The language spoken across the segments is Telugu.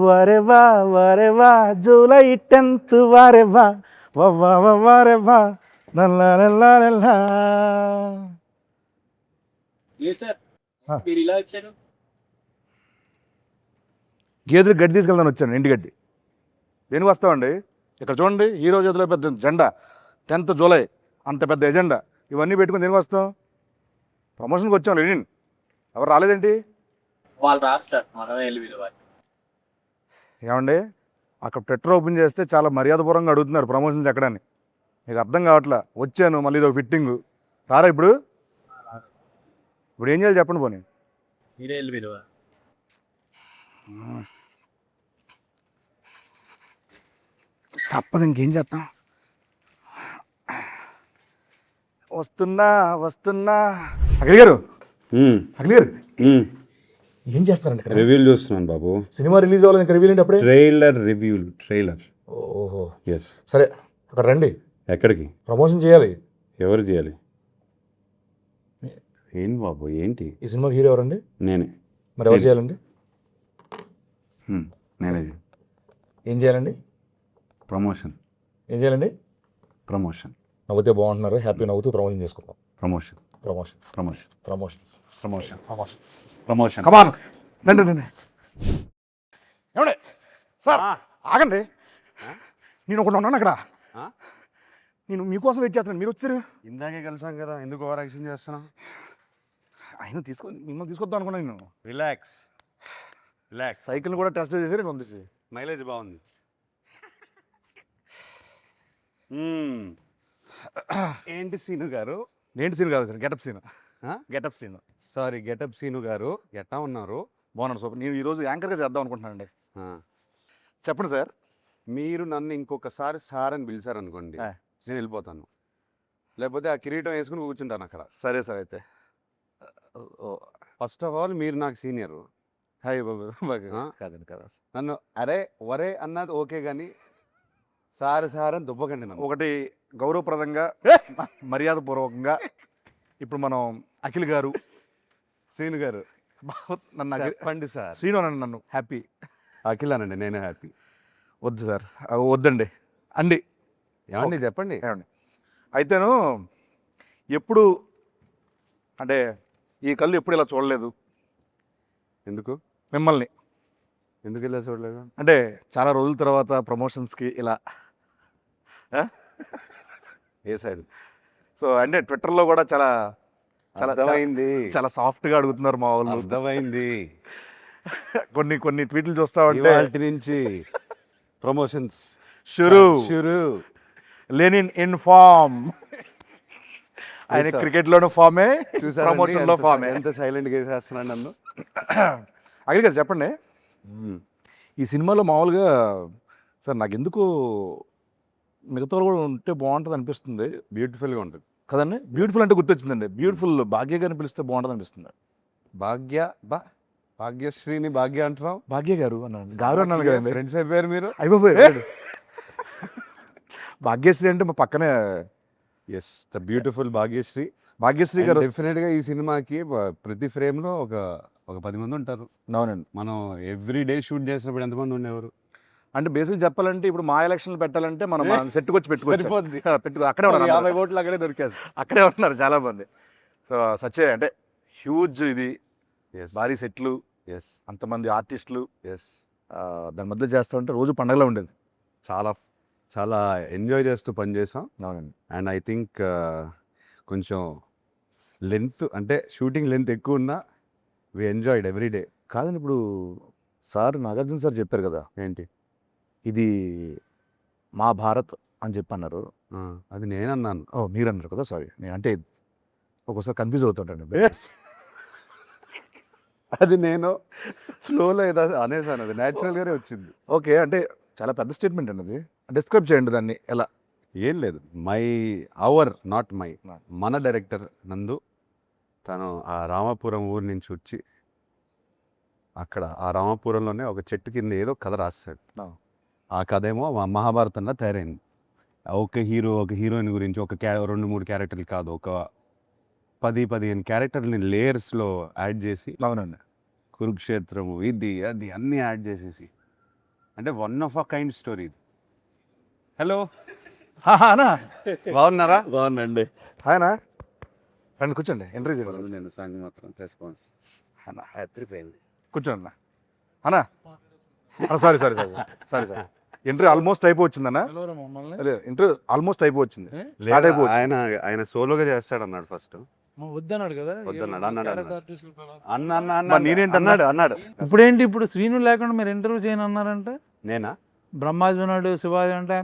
వరెవా వరెవా జూలై 10th వరెవా వవ్వా వరెవా నల్లా నల్లా నల్లా. సార్ మీరు ఇలా వచ్చారు. గేదెలు గడ్డి తీసుకెళ్దాను వచ్చాను, ఇంటి గడ్డి. దేనికి వస్తామండి? ఇక్కడ చూడండి, హీరో చేతిలో పెద్ద జెండా, 10th జూలై అంత పెద్ద ఎజెండా, ఇవన్నీ పెట్టుకుని దేనికి వస్తాం? ప్రమోషన్కి వచ్చాం. లెనిన్ ఎవరు రాలేదేంటి? వాళ్ళు రాదు సార్, మనమే వెళ్ళి పిలవాలి. ఏమండి, అక్కడ ట్విట్టర్ ఓపెన్ చేస్తే చాలా మర్యాదపూర్వకంగా అడుగుతున్నారు ప్రమోషన్స్ ఎక్కడని. మీకు అర్థం కావట్లా. వచ్చాను, మళ్ళీ ఇదొక ఫిట్టింగు. రారా ఇప్పుడు? ఇప్పుడు ఏం చేయాలి చెప్పండి పోనీ. మీరే వెళ్ళి పిలవాలి. తప్పదు, ఇంకేం చేస్తాం. వస్తున్నా వస్తున్నా. అఖిల్ గారు, అఖిల్ గారు ఏం చేస్తారండి ఇక్కడ? రివ్యూలు చూస్తున్నాను బాబు. సినిమా రిలీజ్ అవ్వాలి, ఇంకా రివ్యూ ఏంటి అప్పుడే? ట్రైలర్. ఓహో, ఎస్. సరే అక్కడ రండి. ఎక్కడికి? ప్రమోషన్ చేయాలి. ఎవరు చేయాలి? ఏంటి బాబు, ఏంటి? ఈ సినిమా హీరో ఎవరండి? నేనే. మరి ఎవరు చేయాలండి? నేనే. ఏం చేయాలండి? ప్రమోషన్. ఏం చేయాలండి? ప్రమోషన్. నవ్వుతే బాగుంటున్నారు, హ్యాపీ నవ్వుతూ ప్రమోషన్ చేసుకుందాం. Promotion. Promotions promotion. Promotions promotion. Promotions promotion. Come on రండి రండి. ఏమండి సార్, ఆగండి. నేను ఒకటి ఉన్నాను అక్కడ. నేను మీకోసం వెయిట్ చేస్తున్నాను, మీరు వచ్చారు. ఇందాకే కలిసాం కదా, ఎందుకు ఓవర్ యాక్షన్ చేస్తున్నావు? ఆయన మిమ్మల్ని తీసుకొద్దాం అనుకున్నాను నేను. రిలాక్స్. సైకిల్ని కూడా టెస్ట్ చేసి పంపిస్తే మైలేజ్ బాగుంది. ఏంటి సీను గారు? ఏంటి సీన్ కాదు sir, getup scene. Getup scene. Sorry, getup Seenu గారు. ఎట్టా ఉన్నారు? బాగున్నాను సూపర్. నేను ఈరోజు యాంకర్గా చేద్దాం అనుకుంటున్నానండి. చెప్పండి సార్. మీరు నన్ను ఇంకొకసారి సార్ అని పిలిచారనుకోండి, నేను వెళ్ళిపోతాను. లేకపోతే ఆ కిరీటం వేసుకుని కూర్చుంటాను అక్కడ. సరే సార్. అయితే ఫస్ట్ ఆఫ్ ఆల్ మీరు నాకు సీనియర్. హాయ్ బాబు. కాదండి కదా, నన్ను అరే వరే అన్నది ఓకే, కానీ సార్ అని దుబ్బకండి నన్ను. ఒకటి గౌరవప్రదంగా మర్యాదపూర్వకంగా ఇప్పుడు మనం అఖిల్ గారు, శ్రీను గారు నన్ను చెప్పండి సార్. శ్రీను అనండి, నన్ను హ్యాపీ. అఖిల్ అనండి, నేనే హ్యాపీ. వద్దు సార్, వద్దండి అండి. ఏమండి చెప్పండి. ఏమండి అయితేను ఎప్పుడు అంటే ఈ కళ్ళు ఎప్పుడు ఇలా చూడలేదు. ఎందుకు మిమ్మల్ని ఎందుకు ఇలా చూడలేదు అంటే చాలా రోజుల తర్వాత ప్రమోషన్స్కి ఇలా ఏ సైడ్. సో అంటే ట్విట్టర్లో కూడా చాలా చాలా అర్థమైంది. చాలా సాఫ్ట్గా అడుగుతున్నారు మా వాళ్ళు. అర్థమైంది. కొన్ని ట్వీట్లు చూస్తా ఉంటే వాటి నుంచి ప్రమోషన్స్ షురు లెనిన్ ఇన్ ఫామ్. ఆయన క్రికెట్లోనూ ఫామే, ప్రమోషన్లో ఫామే. ఎంత సైలెంట్గా వేసేస్తున్నాడు నన్ను. అఖిల్ గారు చెప్పండి, ఈ సినిమాలో మామూలుగా సార్ నాకు ఎందుకు మిగతా కూడా ఉంటే బాగుంటుంది అనిపిస్తుంది. బ్యూటిఫుల్గా ఉంటుంది కదండి. బ్యూటిఫుల్ అంటే గుర్తొచ్చిందండి, బ్యూటిఫుల్ భాగ్య గారిని పిలిస్తే బాగుంటుంది అనిపిస్తుంది. భాగ్యశ్రీని భాగ్య అంటున్నావు? భాగ్య గారు అన్నాను, గారు అన్నాను కదండి. ఫ్రెండ్స్ అయిపోయారు మీరు. అయిపోయారు. భాగ్యశ్రీ అంటే మా పక్కనే. Yes, the beautiful Bhagyashree. Bhagyashree గారు డెఫినెట్గా ఈ సినిమాకి ప్రతి ఫ్రేమ్లో ఒక 10 మంది ఉంటారు. అవునండి. మనం ఎవ్రీ డే షూట్ చేసినప్పుడు ఎంతమంది ఉండేవారు? అంటే బేసిక్ చెప్పాలంటే ఇప్పుడు మా ఎలక్షన్లు పెట్టాలంటే మనం సెట్కి వచ్చి పెట్టుకో అక్కడే ఉన్నారు. 50 ఓట్లు అక్కడే దొరికేస్తారు. అక్కడే ఉన్నారు చాలా మంది. సో సచ్చే అంటే హ్యూజ్ ఇది, భారీ సెట్లు, అంతమంది ఆర్టిస్టులు, దాని మధ్య చేస్తూ ఉంటే రోజు పండగలా ఉండేది. చాలా ఎంజాయ్ చేస్తూ పనిచేసాం. అవునండి. అండ్ ఐ థింక్ కొంచెం లెంత్ అంటే షూటింగ్ లెంత్ ఎక్కువ ఉన్నా వి ఎంజాయ్డ్ ఎవ్రీ డే. కాదండి, ఇప్పుడు సార్ నాగార్జున సార్ చెప్పారు కదా, ఏంటి ఇది మా భారత్ అని చెప్పి అన్నారు. అది నేనన్నాను. మీరు అన్నారు కదా, సారీ. నేను అంటే ఒక్కోసారి కన్ఫ్యూజ్ అవుతుంటాను. అది నేను ఫ్లోలో ఏదో అనేసాను, అది న్యాచురల్గానే వచ్చింది. ఓకే, అంటే చాలా పెద్ద స్టేట్మెంట్ అండి అది. డిస్క్రైబ్ చేయండి దాన్ని ఎలా. ఏం లేదు, నాట్ మై మన డైరెక్టర్ నందు తను ఆ రామాపురం ఊరి నుంచి వచ్చి అక్కడ ఆ రామాపురంలోనే ఒక చెట్టు కింద ఏదో కథ రాస్తాడు. ఆ కథ ఏమో మహాభారతంలో తయారైంది. ఒక హీరోయిన్ గురించి 2-3 క్యారెక్టర్లు కాదు, ఒక 10-15 క్యారెక్టర్ని లేయర్స్లో యాడ్ చేసి, అవునండి, కురుక్షేత్రము ఇది అది అన్నీ యాడ్ చేసేసి అంటే one of a kind story ఇది. హలో, అన్నా బాగున్నారా? బాగుందండి. హాయనా రండి కూర్చోండి ఎంట్రీ చేయండి నేను సంగ మాత్రం రెస్పాన్స్ అన్న ఎత్తిపోయింది. కూర్చోండి అన్నా sorry sorry sorry sorry sir entry almost అయిపోవచ్చిందన్నా లేదు ఎంట్రీ ఆల్మోస్ట్ అయిపోవచ్చింది స్టార్ట్ అయిపోవచ్చు ఆయన సోలోగా చేస్తాడు అన్నాడు ఫస్ట్. వద్దన్నాడు కదా వద్దన్నాడు, అన్నాడు, క్యారెక్టర్ అన్నాడు. ఆర్టిస్టులు కదా. అన్న అన్న మరి అన్న నేనేంటి అన్నాడు అన్నాడు. ఇప్పుడేంటి ఇప్పుడు శ్రీను లేకుండా మీరు ఇంటర్వ్యూ చేయను అన్నారంటే నేనా? బ్రహ్మాజీ ఉన్నాడు, శివాజీ అంటే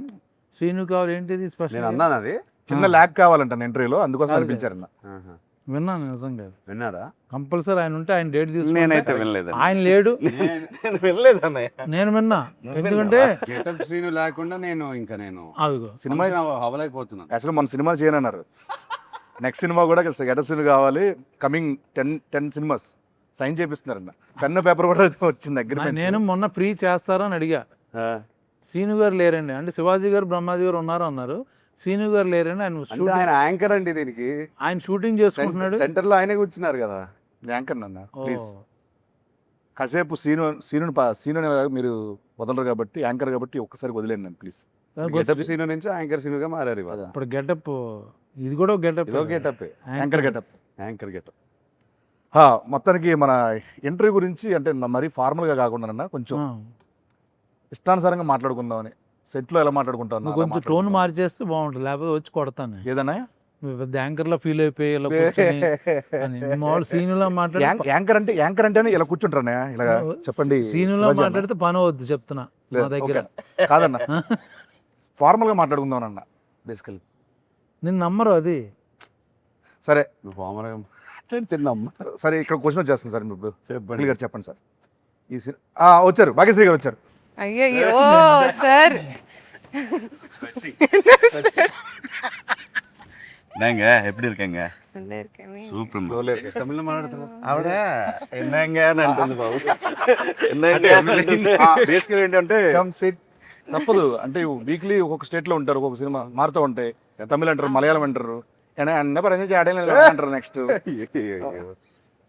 శ్రీను కావాలి ఏంటిది నేను స్పెషల్ అన్నాను అది. చిన్న ల్యాక్ కావాలంట ఎంట్రీలో అందుకోసం అదే. అనిపించారన్న ఆహా. విన్నాను నిజంగా. విన్నారా? కంపల్సరీ ఆయన ఉంటే ఆయన డేట్ నేనైతే తీసుకుంటే వినలేదు. ఆయన లేడు, నేను వెళ్ళలేదు అన్నయ్య. నేను విన్నా. ఎందుకంటే గెటప్ శ్రీను లేకుండా నేను అదిగో సినిమా హవలైపోతున్నాను. యాక్చువల్లీ మన సినిమా చేయనన్నారు నెక్స్ట్ సినిమా కూడా గెటప్ సీన్ కావాలి కమింగ్ 10 సినిమాస్ సైన్ చేపిస్తున్నారన్న పెన్ను పేపర్ కూడా వచ్చింది దగ్గర నేను మొన్న ఫ్రీ చేస్తారని అడిగా. శ్రీను గారు లేరండి అంటే శివాజీ గారు బ్రహ్మాజీ గారు ఉన్నారు అన్నారు. శ్రీను గారు లేరండి, ఆయన అంటే ఆయన యాంకర్ అండి దీనికి. ఆయన షూటింగ్ చేసుకుంటున్నాడు. సెంటర్ లో ఆయనే కూర్చున్నారు కదా. యాంకర్ అన్న ఓ. ప్లీజ్ కాసేపు సీను మీరు వదలరు కాబట్టి యాంకర్ కాబట్టి ఒక్కసారి వదిలేండి నన్ను ప్లీజ్ గెటప్ సీను నుంచి యాంకర్ సీనుగా మారారు ఇవాళ. ఇప్పుడు గెటప్ ఇది కూడా గెటప్. ఇదో getup, anchor getup anchor getup. మొత్తానికి మన ఎంట్రీ గురించి అంటే మరీ ఫార్మల్గా కాకుండా కొంచెం ఇష్టానుసారంగా మాట్లాడుకుందామని సెట్లో ఎలా మాట్లాడుకుంటాను నువ్వు కొంచెం టోన్ మార్చేస్తే బాగుంటుంది, లేకపోతే వచ్చి కొడతాను. ఏదన్నా నువ్వు పెద్ద యాంకర్ లో ఫీల్ అయిపోయి ఇలా కూర్చొని అని మామూలు సీనులా మాట్లాడి యాంకర్ అంటేనే ఇలా కూర్చుంటారా ఇలా చెప్పండి సీనులా శివాజీ అన్న. మాట్లాడితే పని అవద్దు చెప్తున్నా లేదు, నా దగ్గర. ఓకే. కాదన్న ఫార్మల్గా మాట్లాడుకుందాం అన్న బేసికల్ నిన్ను నమ్మరు అది. సరే నువ్వు ఫార్మల్గా తిన్నామ్మా. సరే ఇక్కడ క్వశ్చన్ వచ్చేస్తుంది సార్ ఇప్పుడు చెప్పండి. గారు చెప్పండి సార్ వచ్చారు భాగ్యశ్రీ గారు వచ్చారు ஐயோ சார் என்னங்க எப்படி இருக்கீங்க நல்லா இருக்கேன் சூப்பர் తమిళ మాట్లాడుతున్నా ఆవిడ என்னங்க అంటుంది బాబు బేసికల్ ఏంటంటే తప్పదు అంటే వీక్లీ ఒక్కొక్క స్టేట్ లో ఉంటారు, ఒక్కొక్క సినిమా మారుతూ ఉంటాయి. తమిళ అంటారు, మలయాళం అంటారు, అంటారు నెక్స్ట్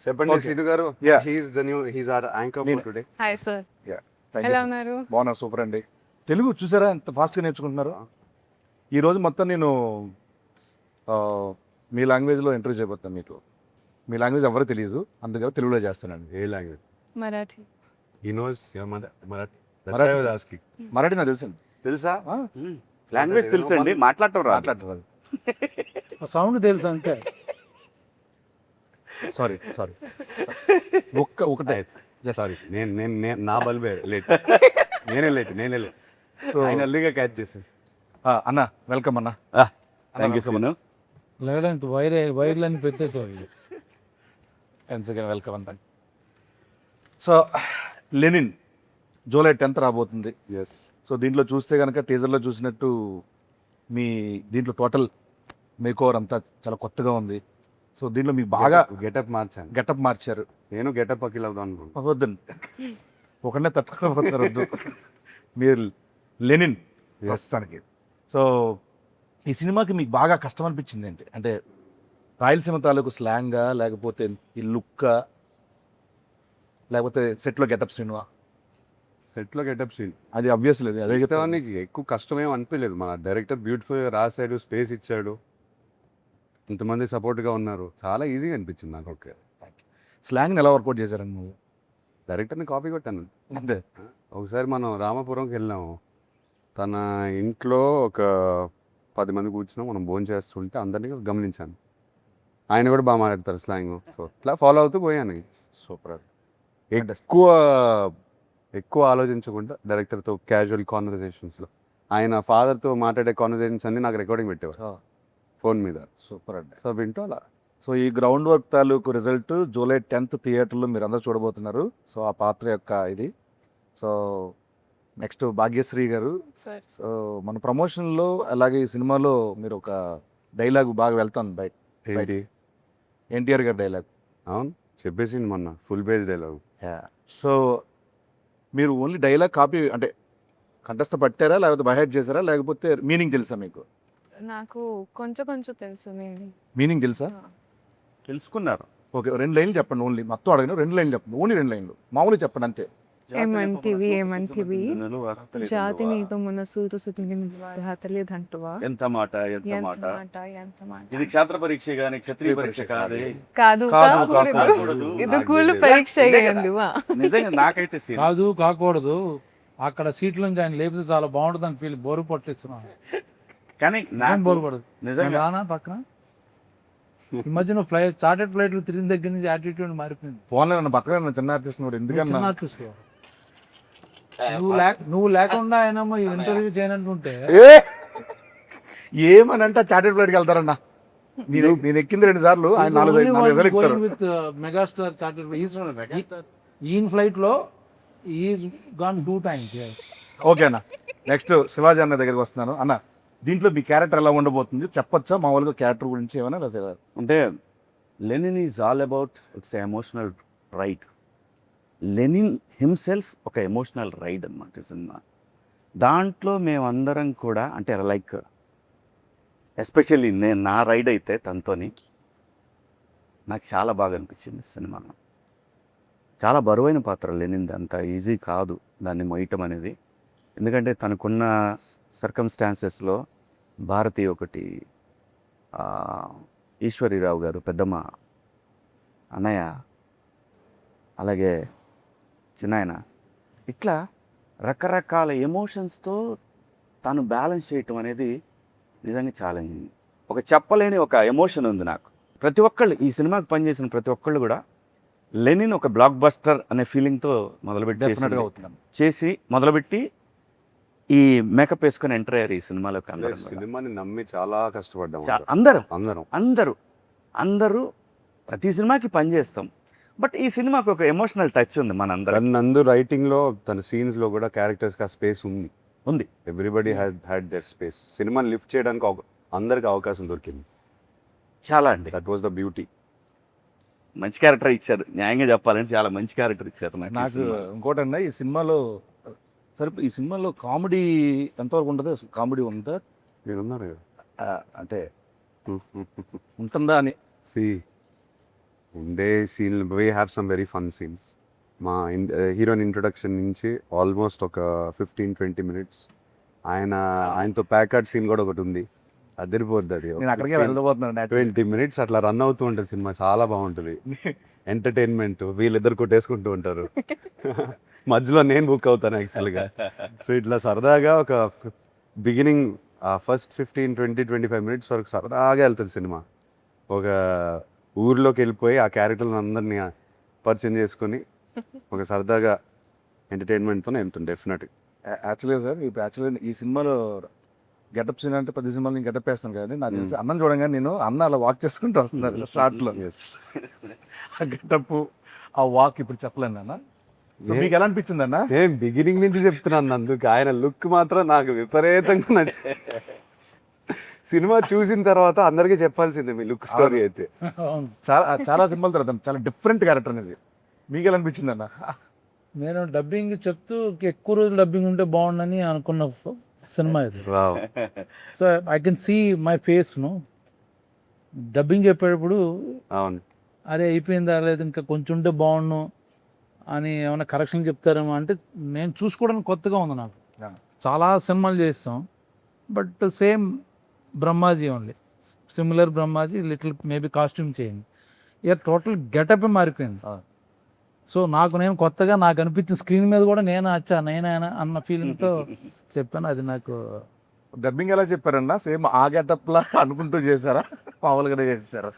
చెప్పండి Okay. సీను గారు. Yeah. He's our anchor for today. Hi sir ఎలా ఉన్నారు? బాగున్నారు, సూపర్ అండి. తెలుగు చూసారా ఎంత ఫాస్ట్గా నేర్చుకుంటున్నారు. ఈరోజు మొత్తం నేను మీ లాంగ్వేజ్లో ఇంటర్వ్యూ చేయబోతాను. మీకు మీ లాంగ్వేజ్ ఎవరో తెలియదు, అందుకే తెలుగులో చేస్తానండి. ఏ language? Marathi. He knows your mother Marathi. Marathi. Marathi నాకు తెలుసండి. తెలుసా? లాంగ్వేజ్ తెలుసండి, మాట్లాడటం రాదు. మాట్లాడరు సౌండ్ తెలుసు అంతే. సారీ ఒకటే సారీ, నేను నా బల్బే లేట్. నేనే లేట్. సో ఆయన అల్లిగా క్యాచ్ చేశాను. అన్న వెల్కమ్ అన్న. Thank you so much. లేదంటే వైర్లని పెట్టేది. వెల్కమ్ అంత. సో లెనిన్ జూలై 10th రాబోతుంది. ఎస్. సో దీంట్లో చూస్తే కనుక టీజర్లో చూసినట్టు మీ దీంట్లో టోటల్ మేకోవర్ అంతా చాలా కొత్తగా ఉంది. సో దీంట్లో మీకు బాగా గెటప్ మార్చాను. గెటప్ మార్చారు. నేను గెటప్ అఖిల్ అవుదాం అనుకుంటున్నాను. వద్దండి ఒకనే తట్టుకోకపోతారు వద్దు. మీరు లెనిన్ ప్రస్తుతానికి. సో ఈ సినిమాకి మీకు బాగా కష్టం అనిపించింది ఏంటి అంటే రాయలసీమ తాలూకు స్లాంగా, లేకపోతే ఈ లుక్కా, లేకపోతే సెట్లో గెటప్ సినిమా? సెట్లో గెటప్ సీన్ అది అబ్వియస్ లేదు, అదే చెప్తాను. నీకు ఎక్కువ కష్టమేం అనిపించలేదు. మన డైరెక్టర్ బ్యూటిఫుల్గా రాశాడు, స్పేస్ ఇచ్చాడు, ఇంతమంది సపోర్ట్గా ఉన్నారు, చాలా ఈజీగా అనిపించింది నాకు. ఓకే, స్లాంగ్ని ఎలా వర్కౌట్ చేశారండి నువ్వు? డైరెక్టర్ని కాపీ కొట్టాను అంతే. ఒకసారి మనం రామాపురంకి వెళ్ళాము. తన ఇంట్లో ఒక 10 మంది కూర్చున్నాం, మనం భోజనం చేస్తుంటే అందరినీ గమనించాను. ఆయన కూడా బాగా మాట్లాడతారు స్లాంగ్. సో ఇట్లా ఫాలో అవుతూ పోయాను. సూపర్. ఎక్కువ ఆలోచించకుండా డైరెక్టర్తో క్యాజువల్ కాన్వర్జేషన్స్లో ఆయన ఫాదర్తో మాట్లాడే కాన్వర్జేషన్స్ అన్నీ నాకు రికార్డింగ్ పెట్టేవారు ఫోన్ మీద. సూపర్ అండి. సో వింటూ అలా. సో ఈ గ్రౌండ్ వర్క్ తాలూకు రిజల్ట్ జూలై 10th థియేటర్లో మీరు అందరూ చూడబోతున్నారు. సో ఆ పాత్ర యొక్క ఇది. సో నెక్స్ట్ భాగ్యశ్రీ గారు. సో మన ప్రమోషన్లో అలాగే ఈ సినిమాలో మీరు ఒక డైలాగ్ బాగా వెళ్తాను బయట. ఏంటి? ఎన్టీఆర్ గారి డైలాగ్. అవును, చెప్పేసింది మొన్న ఫుల్ పేజ్ డైలాగ్. సో మీరు ఓన్లీ డైలాగ్ కాపీ అంటే కంఠస్థ పట్టారా, లేకపోతే బైహెడ్ చేశారా, లేకపోతే మీనింగ్ తెలుసా మీకు? నాకు కొంచెం తెలుసు. మీనింగ్ తెలుసా? తెలుసుకున్నారు. ఓకే, 2 లైన్లు చెప్పండి ఓన్లీ. మొత్తం అడగను, 2 లైన్లు చెప్పండి. ఓన్లీ 2 లైన్లు మామూలు చెప్పండి అంతే. ఏమంటివి ఏమంటివి జాతి నీతో మొన్న సూతు సుతిని తెలియదంటువా ఎంత మాట ఎంత ఎంత మాట మాట ఎంత మాట ఇది క్షేత్ర పరీక్ష గాని క్షత్రియ పరీక్ష కాదే కాదు కాదు, కాకూడదు. ఇది కూలు పరీక్ష అయ్యండి వా నిజంగా నాకైతే సీన్ కాదు కాకూడదు అక్కడ సీట్ల నుంచి ఆయన లేపితే చాలా బాగుంటుందని ఫీల్ బోరు పట్టిస్తున్నాను కానీ ఏం నాకు బోరు పడదు నిజంగా నేను రానా పక్కన ఈ మధ్యన చార్టెడ్ ఫ్లైట్లు తిరిగిన దగ్గర నుంచి యాటిట్యూడ్ మారిపోయింది ఫోన్లో నన్ను బతకలేను చిన్న ఆర్టిస్ట్ కూడా ఎందుకన్నా చిన్న artist వి. నువ్వు లేకుండా ఆయన ఈ ఇంటర్వ్యూ చేయనంటుంటే ఏమనంటే చార్టెడ్ ఫ్లైట్కి వెళ్తారన్నా నేను ఎక్కింది 2 సార్లు ఆయన 4 సార్లు ఎక్కుతారు విత్ మెగాస్టార్ చార్టెడ్ ఈయన ఫ్లైట్ లో ఈ గాన్ 2 times. ఓకే అన్న నెక్స్ట్ శివాజీ అన్న దగ్గరికి వస్తున్నాను అన్న దీంట్లో మీ క్యారెక్టర్ ఎలా ఉండబోతుంది చెప్పొచ్చా మామూలుగా క్యారెక్టర్ గురించి ఏమైనా లేదా అంటే Lenin is all about its emotional ride. Lenin himself ఒక ఎమోషనల్ రైడ్ అనమాట సినిమా. దాంట్లో మేమందరం కూడా అంటే లైక్ ఎస్పెషల్లీ నేను నా రైడ్ అయితే తనతోని నాకు చాలా బాగా అనిపించింది సినిమాలో. చాలా బరువైన పాత్ర లెనిన్ది, అంత ఈజీ కాదు దాన్ని మొయ్యటం అనేది. ఎందుకంటే తనకున్న సర్కమ్స్టాన్సెస్లో భారతి ఒకటి, ఈశ్వరీరావు గారు పెద్దమ్మ, అన్నయ్య, అలాగే చిన్నాయన, ఇట్లా రకరకాల ఎమోషన్స్తో తను బ్యాలెన్స్ చేయటం అనేది నిజంగా ఛాలెంజింగ్. ఒక చెప్పలేని ఒక ఎమోషన్ ఉంది నాకు. ప్రతి ఒక్కళ్ళు ఈ సినిమాకి పనిచేసిన ప్రతి ఒక్కళ్ళు కూడా లెనిన్ ఒక బ్లాక్ బస్టర్ అనే ఫీలింగ్తో డెఫినెట్గా అవుతున్నాను. చేసి మొదలుపెట్టి ఈ మేకప్ వేసుకొని ఎంటర్ అయ్యారు ఈ సినిమాలోకి అందరూ. సినిమాని నమ్మి చాలా కష్టపడ్డాం అందరూ అందరం. అందరూ అందరూ ప్రతి సినిమాకి పనిచేస్తాం. బట్ ఈ సినిమాకి ఒక ఎమోషనల్ టచ్ ఉంది మనందరం. నందు రైటింగ్ లో తన సీన్స్ లో కూడా క్యారెక్టర్స్ కి ఆ స్పేస్ ఉంది. ఉంది. Everybody had there space. సినిమాని లిఫ్ట్ చేయడానికి అందరికి అవకాశం దొరికింది. చాలా అండి. That was the beauty. మంచి క్యారెక్టర్ ఇచ్చారు, న్యాయంగా చెప్పాలంటే చాలా మంచి క్యారెక్టర్ ఇచ్చారు నాకు ఇంకోటన్నా ఈ సినిమాలో సరే ఈ సినిమాలో కామెడీ ఎంతవరకు ఉంటుంది? కామెడీ ఉందా మీరున్నారు అంటే ఉంటుందా అని ఉండే scene we have some very fun scenes. మా హీరోయిన్ ఇంట్రొడక్షన్ నుంచి ఆల్మోస్ట్ ఒక 15-20 minutes ఆయనతో ప్యాకర్డ్ సీన్ కూడా ఒకటి ఉంది. అదిరిపోద్ది అది. నేను అక్కడికే వెళ్ళబోతున్నాను. 20 minutes అట్లా రన్ అవుతూ ఉంటుంది సినిమా. చాలా బాగుంటుంది. ఎంటర్టైన్మెంట్. వీళ్ళిద్దరు కొట్టేసుకుంటూ ఉంటారు. మధ్యలో నేను బుక్ అవుతాను యాక్చువల్గా. సో ఇట్లా సరదాగా ఒక బిగినింగ్ ఫస్ట్ 15-20-25 minutes వరకు సరదాగా వెళ్తుంది సినిమా. ఒక ఊర్లోకి వెళ్ళిపోయి ఆ క్యారెక్టర్లను అందరినీ పరిచయం చేసుకొని ఒక సరదాగా ఎంటర్టైన్మెంట్తోనే వెళ్తుంది డెఫినెట్గా. యాక్చువల్గా సార్ యాక్చువల్గా ఈ సినిమాలో గెటప్ సీన్ అంటే 10 సినిమాలు నేను గెటప్ వేస్తాను కదండి. నాకు తెలిసి అన్నం చూడంగానే నేను అన్న అలా వాక్ చేసుకుంటూ వస్తున్నారు స్టార్ట్లో. ఆ గెటప్ ఆ వాక్ ఇప్పుడు చెప్పలేను అన్న. సో మీకు ఎలా అనిపించింది అన్న? నేను బిగినింగ్ నుంచి చెప్తున్నాను అందుకు. ఆయన లుక్ మాత్రం నాకు విపరీతంగా నచ్చింది. సినిమా చూసిన తర్వాత అందరికీ చెప్పాల్సిందే మీ లుక్ స్టోరీ అయితే. చాలా సినిమాల తర్వాత చాలా డిఫరెంట్ క్యారెక్టర్ అనేది. మీకు ఎలా అనిపించింది అన్న? నేను డబ్బింగ్ చెప్తూ ఎక్కువ రోజులు డబ్బింగ్ ఉంటే బాగుండని అనుకున్న సినిమా ఇది. So I can see my face dubbing చెప్పేటప్పుడు అవును అరే అయిపోయిందా లేదు ఇంకా కొంచెం ఉంటే బాగుండు అని ఏమైనా కరెక్షన్ చెప్తారేమో అంటే నేను చూసుకోవడానికి కొత్తగా ఉంది నాకు. చాలా సినిమాలు చేస్తాం but same Brahmaji only, similar Brahmaji, little maybe costume చేయండి. ఇక టోటల్ గెటప్ మారిపోయింది. సో నేను కొత్తగా నాకు అనిపించిన స్క్రీన్ మీద కూడా నేనే అన్న ఫీలింగ్తో చెప్పాను. అది నాకు డబ్బింగ్ ఎలా చెప్పారన్నా? సేమ్ ఆ గెటప్లా అనుకుంటూ చేశారా, మామూలుగానే చేశారా?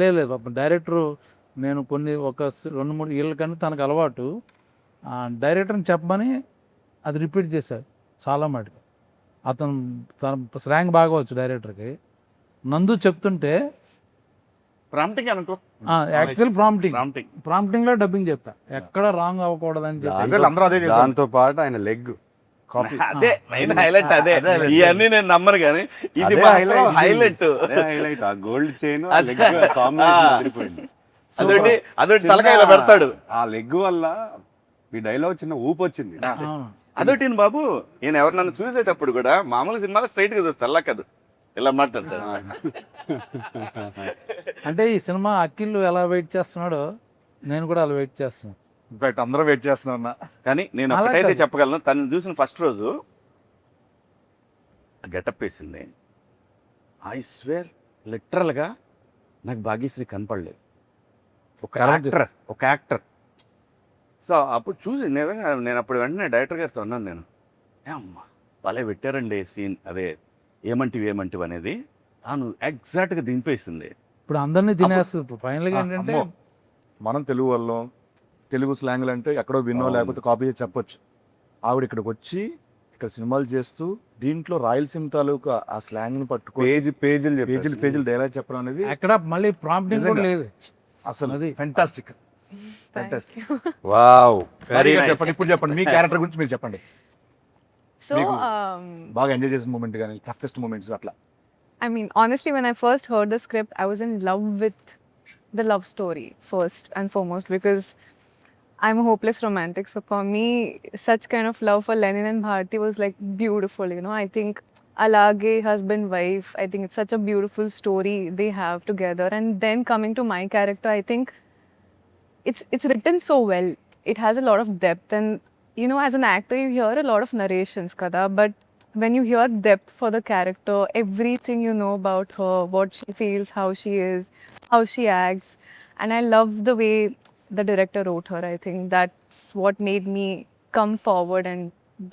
లేదు పాపం డైరెక్టరు నేను ఒక 2-3 ఏళ్ళ కానీ తనకు అలవాటు డైరెక్టర్ని చెప్పమని అది రిపీట్ చేశాడు చాలా మటుకు. తన స్లాంగ్ బాగా వచ్చు డైరెక్టర్కి. నందు చెప్తుంటే ప్రాంప్టింగ్ అనుకో, యాక్చువల్ ప్రాంప్టింగ్లో డబ్బింగ్ చెప్పా, ఎక్కడ రాంగ్ అవ్వకూడదని చెప్పి. అందరూ అదే చేశారు. దాంతో పాటు ఆయన లెగ్ కాపీ అదే మెయిన్ హైలైట్. అదే ఇవన్నీ నేను నమ్మను కానీ ఇది హైలైట్. ఆ గోల్డ్ చైన్ అదొకటి తలకాయలో పెడతాడు. ఆ లెగ్ వల్ల ఈ డైలాగ్ చిన్న ఊపు వచ్చింది. అదొకటి బాబు, నేను ఎవరు నన్ను చూసేటప్పుడు కూడా మామూలు సినిమాలో స్ట్రైట్ గా చూస్తాను, అలా కాదు ఇలా మాట్లాడతాడు. అంటే ఈ సినిమా అఖిల్ ఎలా వెయిట్ చేస్తున్నాడో నేను కూడా అలా వెయిట్ చేస్తున్నాను. ఇన్ఫాక్ట్ అందరూ వెయిట్ చేస్తున్నా ఉన్నా. కానీ నేను అలా ఒకటైతే కాదు. చెప్పగలను, తను చూసిన ఫస్ట్ రోజు గెటప్ వేసింది, ఐ స్వేర్ లిటరల్గా నాకు భాగ్యశ్రీ కనపడలేదు. ఒక యాక్టర్. సో అప్పుడు చూసి నిజంగా నేను అప్పుడు వెంటనే డైరెక్టర్ గారితో అన్నాను, నేను అమ్మా భలే పెట్టారండి సీన్, అదే ఏమంటివి అనేది తాను ఎగ్జాక్ట్గా దింపేసింది. ఇప్పుడు అందరినీ తినేస్తుంది. ఇప్పుడు ఫైనల్గా ఏంటంటే అమ్మో. మనం తెలుగు వాళ్ళం, తెలుగు స్లాంగ్లు అంటే ఎక్కడో విన్నో లేకపోతే కాపీ చేసి చెప్పొచ్చు. ఆవిడ ఇక్కడికి వచ్చి ఇక్కడ సినిమాలు చేస్తూ దీంట్లో రాయలసీమ తాలూకా ఆ స్లాంగ్ని పట్టుకొని పేజీలు డైలాగ్ చెప్పడం అనేది ఎక్కడ మళ్ళీ ప్రాంప్టింగ్ కూడా లేదు అసలు అది. Fantastic. Thank you. Wow. Very nice. చెప్పండి, ఇప్పుడు చెప్పండి మీ క్యారెక్టర్ గురించి మీరు చెప్పండి. So, మీకు బాగా ఎంజాయ్ చేసిన మూమెంట్ కానీ టఫెస్ట్ మూమెంట్స్ అట్లా. I mean, honestly, when I first heard the script, I was in love with the love story first and foremost because I'm a hopeless romantic. So for me, such kind of love for Lenin and Bharti was like beautiful. You know, I think Alage, husband, wife. I think it's such a beautiful story they have together. And then coming to my character, I think it's written so well. It has a lot of depth, and you know, as an actor, you hear a lot of narrations, kada. But when you hear depth for the character, everything you know about her, what she feels, how she is, how she acts, and I love the way the director wrote her. I think that's what made me come forward and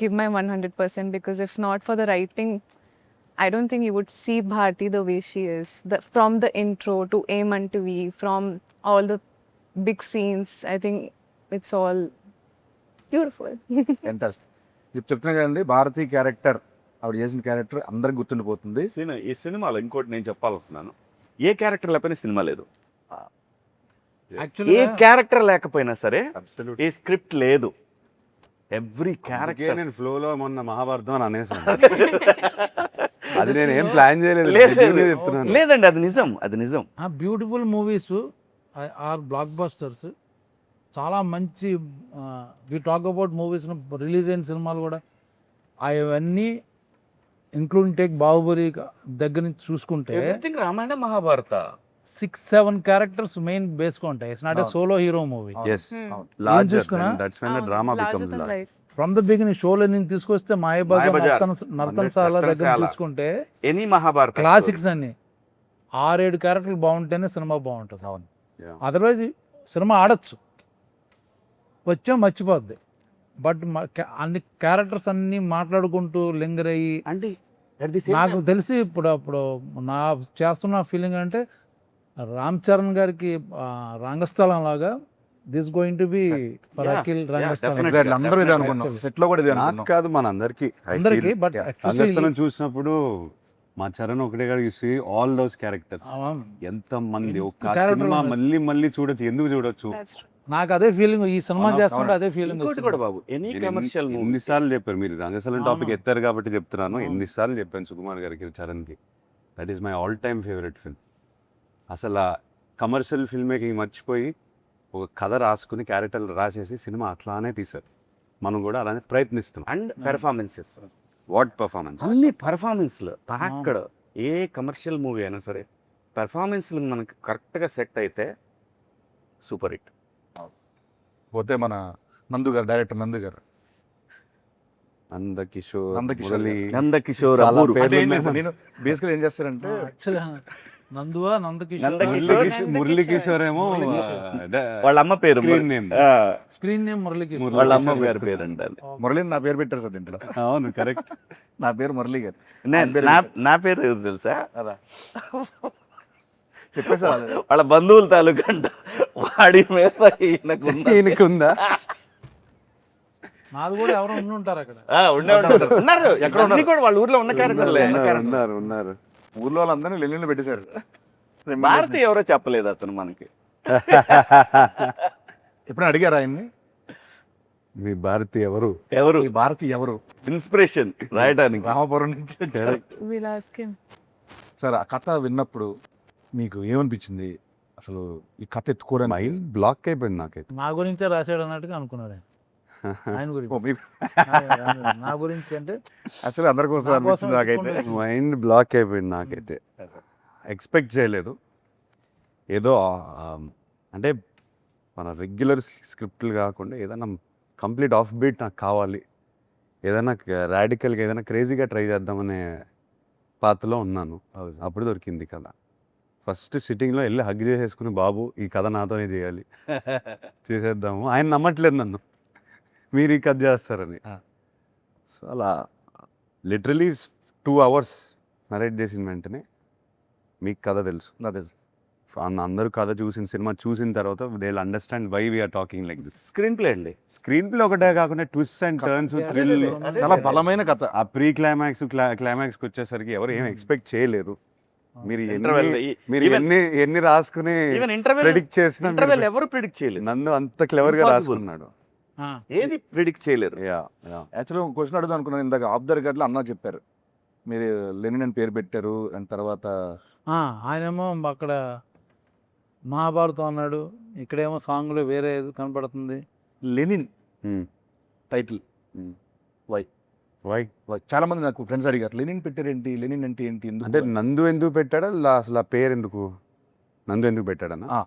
give my 100% because if not for the writing, I don't think you would see Bharti the way she is. From the intro to Aim Unto V, from all the big scenes, I think it's all beautiful. Fantastic. చెప్తున్నా కదండి, భారతీ క్యారెక్టర్ ఆవిడ చేసిన క్యారెక్టర్ అందరికి గుర్తుండిపోతుంది. ఈ సినిమాలో ఇంకోటి నేను చెప్పాల్స్తున్నాను, ఏ క్యారెక్టర్ లేకపోయినా సినిమా లేదు. ఏ యాక్చువల్గా క్యారెక్టర్ లేకపోయినా సరే ఏ స్క్రిప్ట్ లేదు. ఎవ్రీ క్యారెక్టర్ నేను ఫ్లోలో మొన్న మహాభారతం అని అనేసాను. అది నేను ఏం ప్లాన్ చేయలేదు, చెప్తున్నాను. లేదండి, అది నిజం. Beautiful movies are blockbusters. చాలా మంచి we talk about movies release అయిన సినిమాలు కూడా అవన్నీ ఇంక్లూడింగ్ టేక్ బాహుబలి దగ్గర నుంచి చూసుకుంటే everything Ramayana Mahabharata 6-7 characters main బేస్గా ఉంటాయి. It's not a solo hero movie. Yes. Larger చూసుకున్నా? than- that's when the drama Larger becomes than large. life. From the beginning షోలో నేను తీసుకొస్తే మాయబజార్ నర్తనశాల దగ్గర నర్తనశాల. తీసుకుంటే ఎనీ మహాభారత క్లాసిక్స్ అన్ని 6-7 క్యారెక్టర్లు బాగుంటేనే సినిమా బాగుంటుంది. అవును. Yeah. అదర్వైజ్ సినిమా ఆడచ్చు, వచ్చా మర్చిపోద్ది. బట్ అన్ని క్యారెక్టర్స్ అన్ని మాట్లాడుకుంటూ లింగర్ అయ్యి అంటే నాకు తెలిసి ఇప్పుడు నా చేస్తున్న ఫీలింగ్ అంటే రామ్ చరణ్ గారికి రంగస్థలం లాగా this going to be for Akhil Rangasthalam. definitely. Exactly అందరూ ఇదే అనుకున్నాం, సెట్ లో కూడా ఇదే నాకు అనుకున్నాం. కాదు మన అందరికి అందరికి బట్ రంగస్థలం చూసినప్పుడు మా చరణ్ ఒకటే కాదు, you see all those characters. ఎంత మంది ఒక character సినిమా ఉంది. మళ్ళీ చూడొచ్చు, ఎందుకు చూడొచ్చు. That's true. నాకు అదే ఫీలింగ్ ఈ సినిమా చేస్తుంటే అదే ఫీలింగ్. ఇంకోటి కూడా బాబు, ఎనీ కమర్షియల్ మూవీ ఎన్నిసార్లు చెప్పారు మీరు రంగస్థలం టాపిక్ అవును. ఎత్తారు కాబట్టి చెప్తున్నాను. అవును. ఎన్నిసార్లు చెప్పాను సుకుమార్ గారికి, చరణ్కి. That is my all time favourite film. అసలు కమర్షియల్ ఫిల్మ్ మేకింగ్ మర్చిపోయి ఒక కథ రాసుకుని క్యారెక్టర్లు రాసేసి సినిమా అట్లానే తీశారు. మనం కూడా అలానే ప్రయత్నిస్తున్నాం. And performances, what performance. అన్ని పెర్ఫార్మెన్స్లు అక్కడ ఏ కమర్షియల్ మూవీ అయినా సరే పెర్ఫార్మెన్స్లు మనకి కరెక్ట్గా సెట్ అయితే సూపర్ హిట్. పోతే మన నందు గారు, డైరెక్టర్ నందు గారు, నందకిషోర్, నందకిషోర్ మురళి, నందకిషోర్, చాలా అబ్బూరు. పేర్లు అంటే ఏం ఉన్నాయి. లేదు సార్, నేను బేసికల్ ఏం చేస్తారంటే యాక్చువల్లీ నందువా నందకిషోర్ మురళీ కిషోర్ ఏమో వాళ్ళ అమ్మ పేరు screen name. Screen name Muralikishore. వాళ్ళ అమ్మ గారి పేరు అంటారు. మురళి నా పేరు పెట్టారు సార్ దీంట్లో. అవును, కరెక్ట్. నా పేరు మురళి గారు. నా పేరు ఎవరు తెలుసా? చెప్పేసారు వాళ్ళ బంధువుల తాలూకా అంట. వాడి మీద ఈయనకుందా? నాది కూడా ఎవరో ఉండి ఉంటారు అక్కడ. ఉన్నారు ఎక్కడ ఉన్నారు కూడా వాళ్ళ ఊర్లో ఉన్న క్యారెక్టర్లే. ఉన్నారు. ఊర్లో వాళ్ళందరినీ లెల్లిలో పెట్టేశారు. భారతి ఎవరో చెప్పలేదు అతను మనకి. ఎప్పుడైనా అడిగారు ఆయన్ని, మీ భారతి ఎవరు? ఈ భారతి ఎవరు? ఇన్స్పిరేషన్ రాయడానికి. రామపురం నుంచి వచ్చారు. We'll ask him. సార్ ఆ కథ విన్నప్పుడు మీకు ఏమనిపించింది? అసలు ఈ కథ ఎత్తుకోవడానికి మైండ్ బ్లాక్ అయిపోయింది నాకైతే. నా గురించే రాశాడు అన్నట్టుగా అనుకున్నాడు ఆయన. ఆయన గురించి మీకు నా గురించి అంటే అసలు అందరి కోసం నా కోసం అనిపించింది నాకైతే. ఎత్తుకుంటే మైండ్ బ్లాక్ అయిపోయింది నాకైతే. ఎక్స్పెక్ట్ చేయలేదు. ఏదో అంటే మన రెగ్యులర్ స్క్రిప్ట్లు కాకుండా ఏదైనా కంప్లీట్ ఆఫ్ బీట్ నాకు కావాలి, ఏదైనా రాడికల్గా ఏదైనా క్రేజీగా ట్రై చేద్దామనే పాత్రలో ఉన్నాను. అప్పుడు దొరికింది కథ. ఫస్ట్ సిట్టింగ్లో వెళ్ళి హగ్ చేసేసుకుని, బాబు ఈ కథ నాతోనే చేయాలి, చేసేద్దాము. ఆయన నమ్మట్లేదు నన్ను, మీరు ఈ కథ చేస్తారని. సో అలా లిటరలీ 2 hours నరేట్ చేసిన వెంటనే మీకు కథ తెలుసు, నాకు తెలుసు. అందరూ కథ చూసిన సినిమా చూసిన తర్వాత they will understand why we're talking like this. Screenplay అండి. స్క్రీన్ ప్లే ఒకటే కాకుండా ట్విస్ట్ అండ్ టర్న్స్, థ్రిల్, చాలా బలమైన కథ. ఆ ప్రీ క్లైమాక్స్ క్లైమాక్స్కి వచ్చేసరికి ఎవరు ఏం ఎక్స్పెక్ట్ చేయలేరు. మీరు Interval, మీరు even- ఎన్ని రాసుకుని ఈవెన్ ఇంటర్వెల్ ప్రెడిక్ట్ చేసిన ఎవరు ప్రిడిక్ట్ చేయలేదు. నన్ను అంత క్లెవర్గా Impossible. రాసుకున్నాడు. ఏది ప్రిడిక్ట్ చేయలేరు. యా యాక్చువల్గా ఒక క్వశ్చన్ అడుగుదాం అనుకున్నాను. ఇందాక ఆఫ్ ద రికార్డ్లో అన్నా చెప్పారు, మీరు లెనిన్ అని పేరు పెట్టారు, అండ్ తర్వాత ఆయనేమో అక్కడ మహాభారతం అన్నాడు, ఇక్కడేమో సాంగ్లో వేరే ఏదో కనపడుతుంది. లెనిన్ టైటిల్ వై వై చాలా మంది నాకు ఫ్రెండ్స్ అడిగారు, లెనిన్ పెట్టారేంటి, లెనిన్ అంటే ఏంటి, ఎందుకు అంటే నందు ఎందుకు పెట్టాడా, అసలు ఆ పేరు ఎందుకు, నందు ఎందుకు పెట్టాడన్నా? ఆ.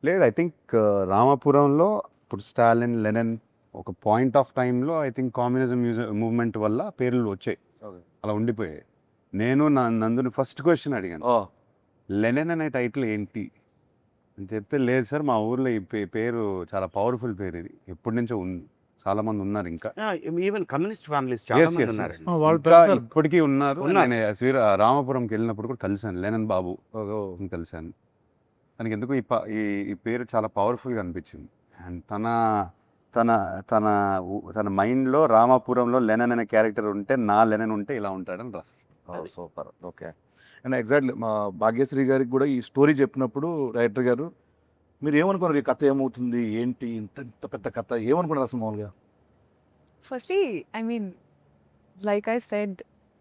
లేదు, ఐ థింక్ రామాపురంలో ఇప్పుడు స్టాలిన్, లెనిన్ ఒక పాయింట్ ఆఫ్ టైంలో ఐ థింక్ కమ్యూనిజం మూవ్మెంట్ వల్ల పేర్లు వచ్చాయి, అలా ఉండిపోయాయి. నేను నందుని ఫస్ట్ క్వశ్చన్ అడిగాను, లెనిన్ అనే టైటిల్ ఏంటి అని చెప్తే, లేదు సార్ మా ఊర్లో ఈ పేరు చాలా పవర్ఫుల్ పేరు, ఇది ఎప్పటి నుంచో ఉంది, చాలా మంది ఉన్నారు ఇంకా. ఈవెన్ కమ్యూనిస్ట్ ఫ్యామిలీస్ చాలా Yes, మంది yes, ఉన్నారు. yes. వాళ్ళు ఇంకా పెడతారు. ఇప్పటికీ ఉన్నారు. ఉన్నారు. నేను రామాపురంకి వెళ్ళినప్పుడు కూడా కలిశాను లెనిన్ బాబు, కలిశాను. తనకి ఎందుకు ఈ పేరు చాలా పవర్ఫుల్గా అనిపించింది. అండ్ తన మైండ్లో రామాపురంలో లెనిన్ అనే క్యారెక్టర్ ఉంటే, నా లెనిన్ ఉంటే ఇలా ఉంటాడని రాశారు. సూపర్. ఓకే. అండ్ ఎగ్జాక్ట్లీ మా భాగ్యశ్రీ గారికి కూడా ఈ స్టోరీ చెప్పినప్పుడు డైరెక్టర్ గారు, మీరు ఏమనుకున్నారు, ఈ కథ ఏమవుతుంది ఏంటి, ఇంత ఇంత పెద్ద కథ ఏమనుకున్నారు అసలు మామూలుగా? Firstly, I mean, like I said,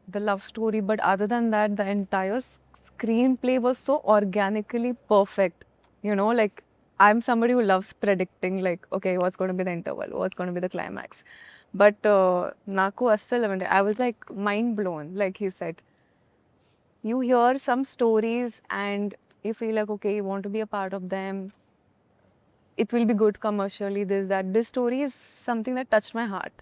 the love story, but other than that, the entire screenplay was so organically perfect. You know, like I'm somebody who loves predicting, like, okay, what's going to be the interval, what's going to be the climax. But Naku Assal, I was like mind blown. Like he said, you hear some stories and you feel like, okay, you want to be a part of them. It will be good commercially, this, that. This story is something that touched my heart.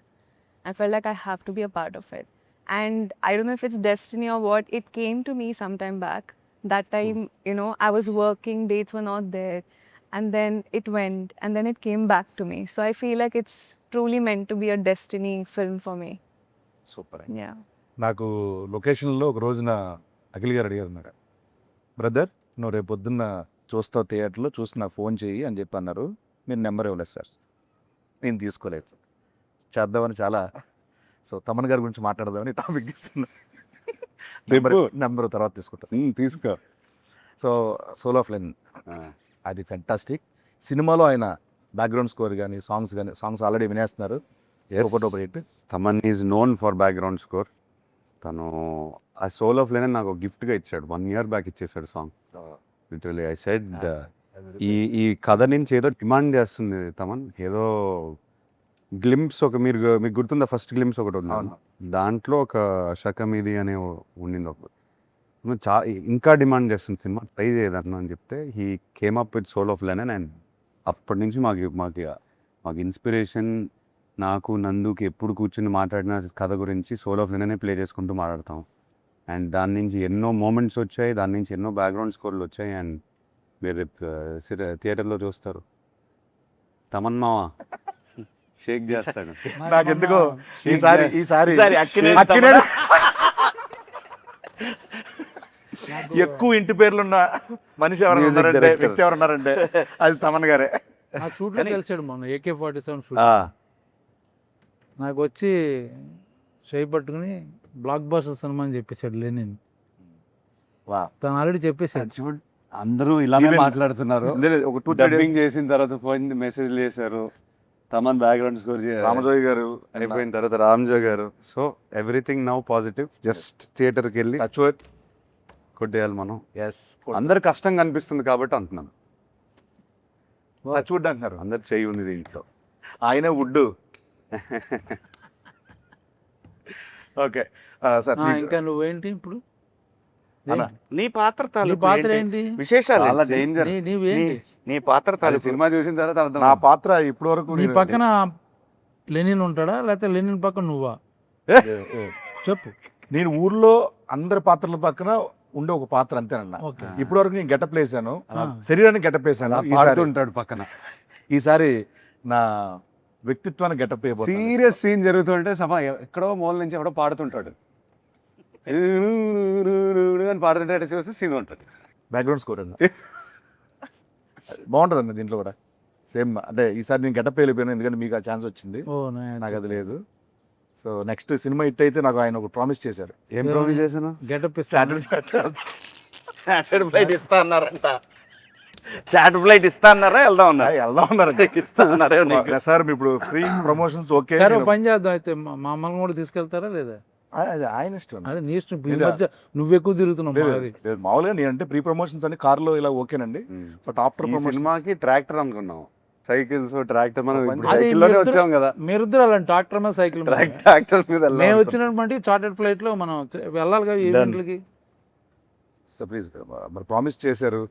I felt like I have to be a part of it. And I don't know if it's destiny or what, it came to me sometime back. That time, you know, I was working, dates were not there. And then it went, and then it came back to me. So I feel like it's truly meant to be a destiny film for me. Super. Yeah. నాకు లొకేషన్లో ఒక రోజున అఖిల్ గారు అడిగారు, నాకు బ్రదర్ నువ్వు రేపు పొద్దున్న చూస్తావు థియేటర్లో, చూసి నాకు ఫోన్ చేయి అని చెప్పి అన్నారు. మీరు నెంబర్ ఇవ్వలేదు సార్, నేను తీసుకోలేదు సార్. చేద్దామని చాలా, సో తమన్ గారి గురించి మాట్లాడదామని టాపిక్ తీసుకున్నా. నెంబర్ తర్వాత తీసుకుంటాను. తీసుకో. సో సోల్ ఆఫ్ లెనిన్ అది ఫెంటాస్టిక్. సినిమాలో ఆయన బ్యాక్గ్రౌండ్ స్కోర్ కానీ సాంగ్స్ ఆల్రెడీ వినేస్తున్నారు. Thaman is known for background score. తను ఆ సోల్ ఆఫ్ లెనిన్ నాకు గిఫ్ట్గా ఇచ్చాడు, 1 year బ్యాక్ ఇచ్చేసాడు సాంగ్. లిటరలీ ఐ సెడ్, ఈ కథ నుంచి ఏదో డిమాండ్ చేస్తుంది తమన్, ఏదో గ్లింప్స్ మీకు గుర్తుందా, ఫస్ట్ గ్లింప్స్ ఒకటి ఉంది, దాంట్లో ఒక శకం ఇది అనే ఉండింది ఒకటి, ఇంకా డిమాండ్ చేస్తుంది సినిమా, ట్రై చేయదన్న అని చెప్తే he came up with soul of Lenin. And అప్పటి నుంచి మాకు ఇన్స్పిరేషన్. నాకు నందుకి ఎప్పుడు కూర్చుని మాట్లాడిన కథ గురించి సోల్ ఆఫ్ లెనినే ప్లే చేసుకుంటూ మాట్లాడతాం. అండ్ దాని నుంచి ఎన్నో మూమెంట్స్ వచ్చాయి, దాని నుంచి ఎన్నో బ్యాక్గ్రౌండ్ స్కోర్లు వచ్చాయి. అండ్ మీరు థియేటర్లో చూస్తారు, తమన్ మావా షేక్ చేస్తాడు. నాకెందుకో ఈసారి ఎక్కువ ఇంటి పేర్లున్న మనిషి ఎవరైనా ఉన్నారంటే, వ్యక్తి ఎవరు ఉన్నారంటే అది తమన్ గారే. ఆ షూట్లో కలిసాడు మొన్న AK-47 షూట్. నాకు వచ్చి చేయి పట్టుకుని బ్లాక్ బాస్టర్ సినిమా అని చెప్పేశాడు లెనిన్. తను ఆల్రెడీ చెప్పేసాడు. అందరూ ఇలానే మాట్లాడుతున్నారు. ఒక 2-3 డబ్బింగ్ చేసిన తర్వాత ఫోన్ మెసేజ్ చేశారు, తమన్ బ్యాక్గ్రౌండ్ స్కోర్ రామజోయ్ గారు అయిపోయిన తర్వాత రామ్జోయ్ గారు. So everything now positive. Just థియేటర్కి వెళ్ళి కొట్టేయాలి మనం. అందరు కష్టంగా అనిపిస్తుంది కాబట్టి అంటున్నాను. టచ్వుడ్ అంటున్నారు, అందరు చెయ్యి ఉంది దీంట్లో. ఆయన వుడ్. ఓకే సార్, ఇంకా నువ్వేంటి ఇప్పుడు? అన్న, నీ పాత్ర నీ తాలూకు పాత్ర ఏంటి? ఏంటి? విశేషాలు చాలా ఏంటి? డేంజర్. నీవేంటి? నీ పాత్ర అది తాలూకు సినిమా చూసిన తర్వాత అర్థం నా పాత్ర ఇప్పటి వరకు నీ పక్కన లెనిన్ ఉంటాడా లేకపోతే లెనిన్ పక్కన నువ్వా? చెప్పు. నేను ఊర్లో అందరి పాత్రల పక్కన ఉండే ఒక పాత్ర అంతేనన్న. ఓకే. ఇప్పటి వరకు నేను గెటప్ వేసాను, ఆ. శరీరాన్ని గెటప్ వేసాను. అలా పాడుతుంటాడు పక్కన. ఈసారి నా వ్యక్తిత్వాన్ని గెటప్ అయిపోతుంది. సీరియస్ సీన్ జరుగుతుంటే సభ ఎక్కడో మూల నుంచి ఎవడో పాడుతుంటాడు అని పాడుతుంటే చూస్తే సీన్ ఉంటుంది. బ్యాక్గ్రౌండ్ స్కోర్ అండి. బాగుంటుందండి దీంట్లో కూడా సేమ్. అంటే ఈసారి నేను గెటప్ వెళ్ళిపోయాను ఎందుకంటే మీకు ఆ ఛాన్స్ వచ్చింది, ఓ నాకు అది లేదు. సో నెక్స్ట్ సినిమా హిట్ అయితే నాకు ఆయన ఒక ప్రామిస్ చేశారు. ఏం ప్రామిస్ చేశాను? గెటప్ చార్టెడ్ ఫ్లైట్ ఇస్తా అన్నారంట. చార్టెడ్ ఫ్లైట్ ఇస్తా అన్నారా? వెళ్దాం అన్నారు. వెళ్దాం ఉన్నారు. ఇస్తా అన్నారే నీకు? సార్ ఇప్పుడు ఫ్రీ ప్రమోషన్స్ ఓకే. సరే ఓ పని చేద్దాం అయితే, మా అమ్మని కూడా తీసుకెళ్తారా లేదా? ఆయన ఇష్టం. అదే నీ ఇష్టం. ఈ మధ్య నువ్వు ఎక్కువ తిరుగుతున్నావు. లేదు, మాది. లేదు, మామూలుగా నేనంటే ప్రీ ప్రమోషన్స్ అని కార్లో ఇలా ఓకేనండి, బట్ ఆఫ్టర్ ఈ ప్రమోషన్ సినిమాకి ట్రాక్టర్ అనుకున్నాం, సైకిల్స్ ట్రాక్టర్. మనం ఇప్పుడు అది సైకిల్లోనే వచ్చాం కదా. మీరిద్దరు అలాంటి ట్రాక్టర్ మీద సైకిల్ మీద. ట్రాక్టర్ మీద మేము వచ్చినటువంటి చార్టెడ్ ఫ్లైట్ లో మనం వెళ్ళాలి కదా ఈవెంట్లకి. సో ప్లీజ్ మరి ప్రామిస్ చేశారు,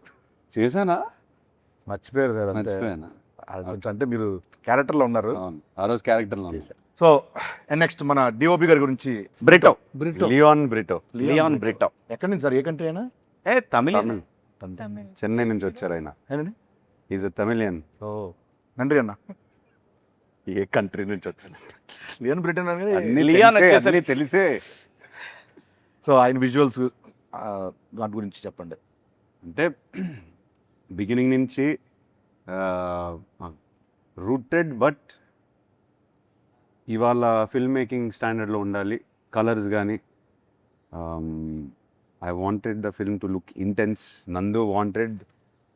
చేశానా? మర్చిపోయారు సార్. అంతే. మర్చిపోయానా? అది కొంచెం అంటే మీరు క్యారెక్టర్లో ఉన్నారు. అవును, ఆ రోజు క్యారెక్టర్లో సో నెక్స్ట్ మన డిఓపి గారి గురించి. Brito. Brito. Leon Brito. Leon Brito. ఎక్కడి నుంచి సార్, ఏ కంట్రీ అయినా? తమిళ. Tamil. చెన్నై నుంచి వచ్చారు ఆయన. ఏనండి? Is a Tamilian. ఓ నండ్రి అన్న. ఏ కంట్రీ నుంచి వచ్చాను? లియన్ బ్రిటన్ అని. అన్నీ లియాన్ తెలిసే, వచ్చేసరికి- అన్నీ తెలిసే. సో ఆయన విజువల్స్ వాటి గురించి చెప్పండి. అంటే బిగినింగ్ నుంచి రూటెడ్, బట్ ఇవాళ ఫిల్మ్ మేకింగ్ స్టాండర్డ్లో ఉండాలి. కలర్స్ కానీ I wanted the film to look intense.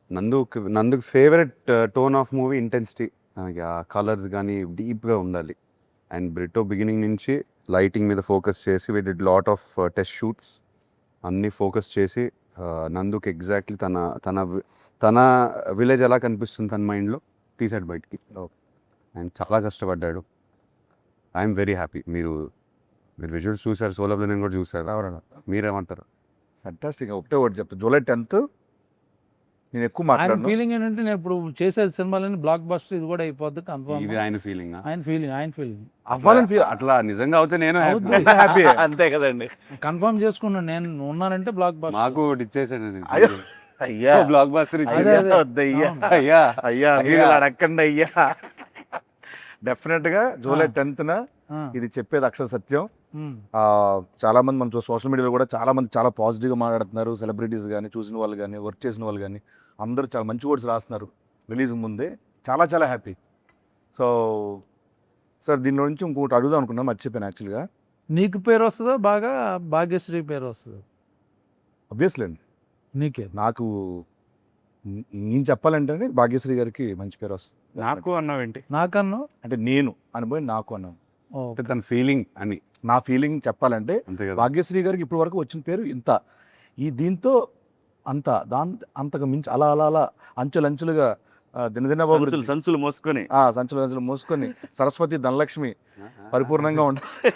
నందుకు favourite tone of movie intensity. ఆ కలర్స్ కానీ డీప్గా ఉండాలి. అండ్ బ్రిటో బిగినింగ్ నుంచి లైటింగ్ మీద ఫోకస్ చేసి we did lot of test shoots అన్నీ ఫోకస్ చేసి నందుకు ఎగ్జాక్ట్లీ తన విలేజ్ ఎలా కనిపిస్తుంది తన మైండ్లో తీసాడు బయటికి. అండ్ చాలా కష్టపడ్డాడు. I'm very happy. మీరు విజువల్స్ చూసారు, సోలో ప్లేనింగ్ కూడా చూసారు. మీరేమంటారు? ఫ్యాంటాస్టిక్. ఒకటే ఒకటి చెప్తా, జూలై 10th నేను ఎక్కువ ఆయన మాట్లాడను. ఫీలింగ్ ఏంటంటే నేను ఇప్పుడు చేసే సినిమాలని బ్లాక్ బస్టర్ ఇది కూడా అయిపోద్ది కన్ఫర్మ్. ఇది ఆయన ఫీలింగ్. ఆయన ఫీలింగ్ అవ్వాలని ఫీల్ అట్లా నిజంగా అవుతే నేను హ్యాపీ. అంతే కదండి. కన్ఫర్మ్ చేసుకున్నాను. నేను ఉన్నానంటే బ్లాక్ బస్టర్. మాకు ఒకటి ఇచ్చేసాడు. అయ్యో. అయ్యా బ్లాక్ బాస్టర్ అదే, అదే. వద్దయ్యా. అవును. అయ్యా అయ్యా మీరు ఇలా అడగండి అయ్యా. డెఫినెట్ గా జూలై 10th ఇది చెప్పేది అక్షర సత్యం. చాలా మంది మనం సోషల్ మీడియాలో కూడా చాలా మంది చాలా పాజిటివ్గా మాట్లాడుతున్నారు. సెలబ్రిటీస్ కానీ, చూసిన వాళ్ళు కానీ, వర్క్ చేసిన వాళ్ళు కానీ అందరూ చాలా మంచి వర్డ్స్ రాస్తున్నారు రిలీజ్ ముందే. చాలా చాలా హ్యాపీ. సో సార్ దీని నుంచి ఇంకొకటి అడుగుదాం అనుకున్నా, మర్చిపోయాను యాక్చువల్గా. నీకు పేరు వస్తుందా బాగా, భాగ్యశ్రీ పేరు వస్తుందా? అబ్వియస్లీ అండి, నీకే. నాకు నేను చెప్పాలంటే భాగ్యశ్రీ గారికి మంచి పేరు వస్తుంది. నాకు అన్నావేంటి? నాకన్నా అంటే నేను అనిపోయి నాకు అన్నాను. అంటే తన ఫీలింగ్ అని. నా ఫీలింగ్ చెప్పాలంటే అంతే కదా. భాగ్యశ్రీ గారికి ఇప్పటి వరకు వచ్చిన పేరు ఇంత, ఈ దీంతో అంత అంతకు మించి అలా అలా అలా అంచెలంచెలుగా దినదిన సంచులు మోసుకొని సంచులు మోసుకొని సరస్వతి ధనలక్ష్మి పరిపూర్ణంగా ఉంటాయి.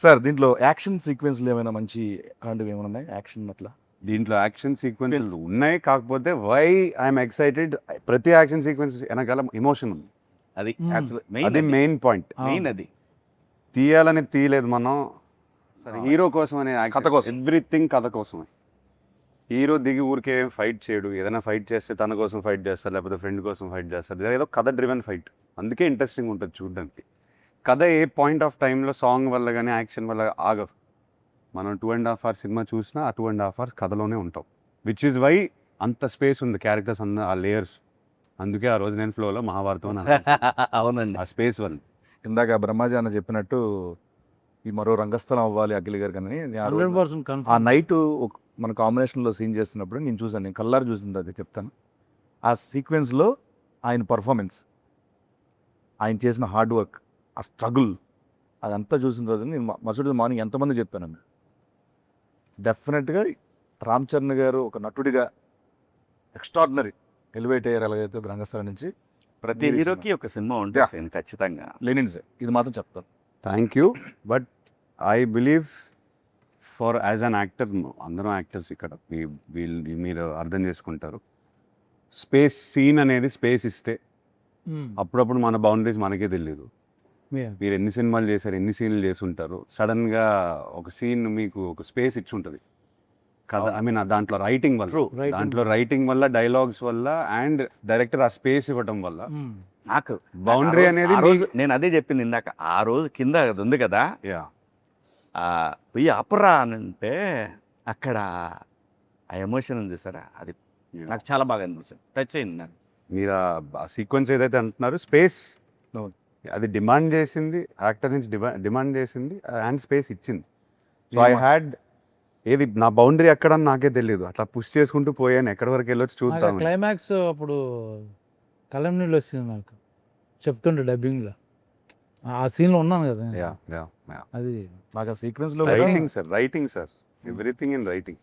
సార్ దీంట్లో యాక్షన్ సీక్వెన్స్లు ఏమైనా మంచి అలాంటివి ఏమైనా ఉన్నాయి? యాక్షన్ అట్లా దీంట్లో యాక్షన్ సీక్వెన్సెస్ ఉన్నాయి, కాకపోతే వై ఐఎమ్ ఎక్సైటెడ్, ప్రతి యాక్షన్ సీక్వెన్స్ వెనకాల ఎమోషన్ ఉంది. అది అది మెయిన్ పాయింట్. మెయిన్ అది తీయాలని తీయలేదు మనం, హీరో కోసం అనే కథ కోసం. ఎవ్రీథింగ్ కథ కోసమే. హీరో దిగి ఊరికే ఫైట్ చేయడు. ఏదైనా ఫైట్ చేస్తే తన కోసం ఫైట్ చేస్తారు, లేకపోతే ఫ్రెండ్ కోసం ఫైట్ చేస్తారు. ఏదో కథ డ్రివెన్ ఫైట్, అందుకే ఇంట్రెస్టింగ్ ఉంటుంది చూడడానికి. కథ ఏ పాయింట్ ఆఫ్ టైంలో సాంగ్ వల్ల కానీ యాక్షన్ వల్ల ఆగవు. మనం 2.5 hours సినిమా చూసినా ఆ 2.5 hours కథలోనే ఉంటాం. విచ్ ఈజ్ వై అంత స్పేస్ ఉంది క్యారెక్టర్స్ అన్న ఆ లేయర్స్. అందుకే ఆ రోజు నేను ఫ్లోలో మహాభారతం అవునండి. ఆ స్పేస్ వల్ల. ఇందాక బ్రహ్మాజీ అన్న చెప్పినట్టు ఈ మరో రంగస్థలం అవ్వాలి అఖిల్ గారు కానీ ఆ 100% ఆ కన్ఫర్మ్. నైట్ మన కాంబినేషన్లో సీన్ చేస్తున్నప్పుడు నేను చూసాను, నేను కల్లారు చూసింది అది చెప్తాను. ఆ సీక్వెన్స్లో ఆయన పర్ఫార్మెన్స్, ఆయన చేసిన హార్డ్ వర్క్, ఆ స్ట్రగుల్ అదంతా చూసిన రోజు నేను మరుసటి మార్నింగ్ ఎంతమంది చెప్పాను. డెఫినెట్గా రామ్ చరణ్ గారు ఒక నటుడిగా ఎక్స్ట్రాడినరీ ఎలివేట్ అయ్యారు. ఎలాగైతే రంగస్థలం నుంచి ప్రతి హీరోకి ఒక సినిమా ఉంటుంది ఖచ్చితంగా. లెనిన్స్ ఇది మాత్రం చెప్తాను. Thank you. But I believe for as an actor అందరం యాక్టర్స్ ఇక్కడ మీరు అర్థం చేసుకుంటారు. సీన్ అనేది స్పేస్ ఇస్తే అప్పుడప్పుడు మన బౌండరీస్ మనకే తెలియదు. మీరు ఎన్ని సినిమాలు చేశారు, ఎన్ని సీన్లు చేసి ఉంటారు, సడన్గా ఒక సీన్ మీకు ఒక స్పేస్ ఇచ్చి ఉంటుంది కదా. ఐ మీన్ దాంట్లో రైటింగ్ వల్ల డైలాగ్స్ వల్ల అండ్ డైరెక్టర్ ఆ స్పేస్ ఇవ్వటం వల్ల నాకు బౌండరీ అనేది నేను అదే చెప్పింది ఇందాక. ఆ రోజు కింద అది ఉంది కదా, పోయి అపరా అని అంటే అక్కడ ఆ ఎమోషన్ ఉంది చూసారా, అది నాకు చాలా బాగా అనిపిస్తుంది, టచ్ అయింది నాకు. మీరు ఆ సీక్వెన్స్ ఏదైతే అంటున్నారో స్పేస్ అది డిమాండ్ చేసింది, యాక్టర్ నుంచి డిమాండ్ చేసింది అండ్ స్పేస్ ఇచ్చింది. సో ఐ హ్యాడ్ ఏది నా బౌండరీ ఎక్కడ అని నాకే తెలియదు, అట్లా పుష్ చేసుకుంటూ పోయాను, ఎక్కడి వరకు వెళ్ళొచ్చు చూద్దాం. క్లైమాక్స్ అప్పుడు కళ్ళం నీళ్ళు వచ్చింది నాకు, చెప్తుండే డబ్బింగ్లో ఆ సీన్లో ఉన్నాను కదా. అది నాకు ఆ సీక్వెన్స్లో writing sir everything in writing.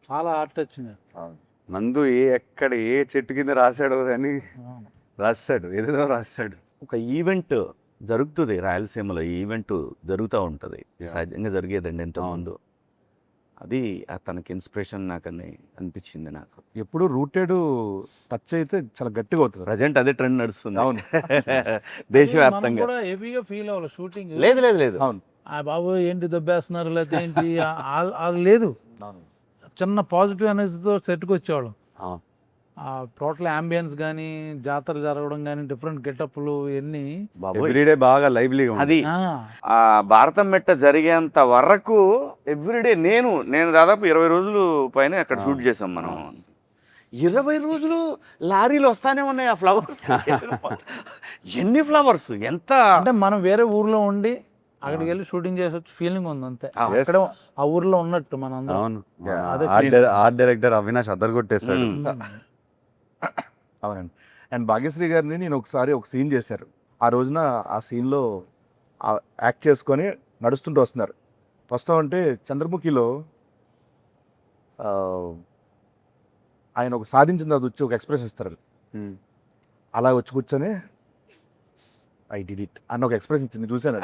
చాలా ఆర్ట్ వచ్చింది. నందు ఎక్కడ ఏ చెట్టు కింద రాశాడో అని రాశాడు, ఏదేదో రాశాడు. ఒక ఈవెంట్ జరుగుతుంది రాయలసీమలో, ఈ ఈవెంట్ జరుగుతూ ఉంటుంది, సహజంగా జరిగేదండి ఎంతోమంది. అది తనకి ఇన్స్పిరేషన్ నాకని అనిపించింది నాకు. ఎప్పుడు రూటెడ్ టచ్ అయితే చాలా గట్టిగా అవుతుంది. ప్రజెంట్ అదే ట్రెండ్ నడుస్తుంది. అవును. దేశవ్యాప్తంగా కూడా హెవీగా ఫీల్ అవ్వాలి షూటింగ్. లేదు లేదు లేదు. అవును. ఆ బాబు ఏంటి దెబ్బేస్తున్నారు లేకపోతే ఏంటి అది లేదు. చిన్న పాజిటివ్ ఎనర్జీతో సెట్కి వచ్చేవాళ్ళం. ఆ టోటల్ అంబియన్స్ కానీ, జాతర జరగడం కానీ, డిఫరెంట్ గెటప్లు ఇవన్నీ ఎవ్రీడే బాగా లైవ్లీగా అది ఆ భారతం మెట్ట జరిగేంత వరకు ఎవ్రీడే నేను దాదాపు 20 రోజులు పైన అక్కడ షూట్ చేసాం మనం. 20 రోజులు లారీలు వస్తానే ఉన్నాయి ఆ ఫ్లవర్స్. ఎన్ని ఫ్లవర్స్, ఎంత అంటే మనం వేరే ఊర్లో ఉండి అక్కడికి వెళ్ళి షూటింగ్ చేసే ఫీలింగ్ ఉంది అంతే. అక్కడ ఆ ఊర్లో ఉన్నట్టు మన అందరం. అవును. ఆర్ట్ డైరెక్టర్ అవినాష్ అద్దరుగొట్టేశాడు. అవునండి. అండ్ భాగ్యశ్రీ గారిని నేను ఒకసారి ఒక సీన్ చేశారు. ఆ రోజున ఆ సీన్లో యాక్ట్ చేసుకొని నడుస్తుంటూ వస్తున్నారు. వస్తామంటే చంద్రముఖిలో ఆయన ఒక సాధించిన తర్వాత వచ్చి ఒక ఎక్స్ప్రెషన్ ఇస్తారు. అలా వచ్చి కూర్చొని ఐ డిడ్ ఇట్ అన్న ఒక ఎక్స్ప్రెషన్ ఇచ్చింది, చూశాను.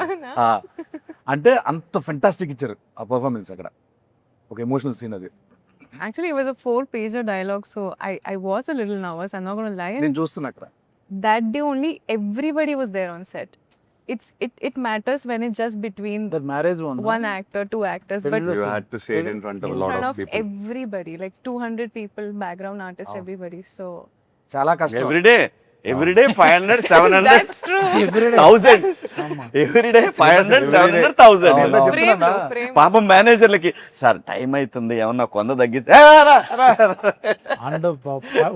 అంటే అంత ఫెంటాస్టిక్ ఇచ్చారు ఆ పర్ఫార్మెన్స్. అక్కడ ఒక ఎమోషనల్ సీన్ అది. Actually, it was a 4-pager dialogue, so I was a little nervous. I'm not going to lie. నేను చూస్తున్నా అక్కడ. That day only, everybody was there on set. It matters when it's just between That marriage one actor, 2 actors, but You had to say it in front of a in lot front of of people. everybody, like 200 people, background artists, everybody. So చాలా కష్టం. Everyday 500, 700, that's true. 1000. Everyday 500, 700, 1000. Frame లో, frame. పాపం మేనేజర్లకి సార్ టైం అవుతుంది ఏమన్నా కొంద తగ్గితే అండ్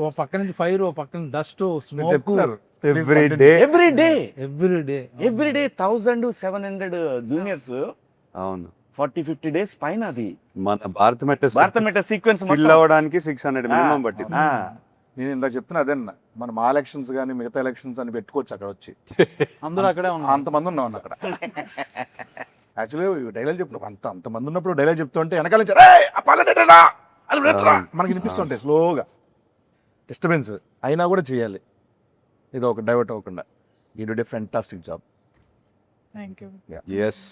ఓ పక్క నుంచి ఫైర్, ఓ పక్క నుంచి డస్ట్, స్మోక్. చెప్తున్నారు ఎవ్రీడే 1000 700 జూనియర్స్. అవును. 40-50 days పైన అది మన భారత మెట్ట సీక్వెన్స్ ఫిల్ అవ్వడానికి 600 మినిమం పట్టింది. నేను ఇందాక చెప్తున్నా అదన్న, మన మా ఎలక్షన్స్ కానీ మిగతా ఎలక్షన్స్ అని పెట్టుకోవచ్చు అక్కడ వచ్చి. అందరూ అక్కడే ఉన్నారు. అంతమంది ఉన్నాం అక్కడ. యాక్చువల్లీ డైలాగ్ చెప్పు అంతమంది ఉన్నప్పుడు డైలాగ్ చెప్తుంటే వెనకాల నుంచి మనకి వినిపిస్తుంటాయి స్లోగా, డిస్టర్బెన్స్ అయినా కూడా చేయాలి, ఇది ఒక డైవర్ట్ అవ్వకుండా. You did a fantastic job. Thank you. Yes,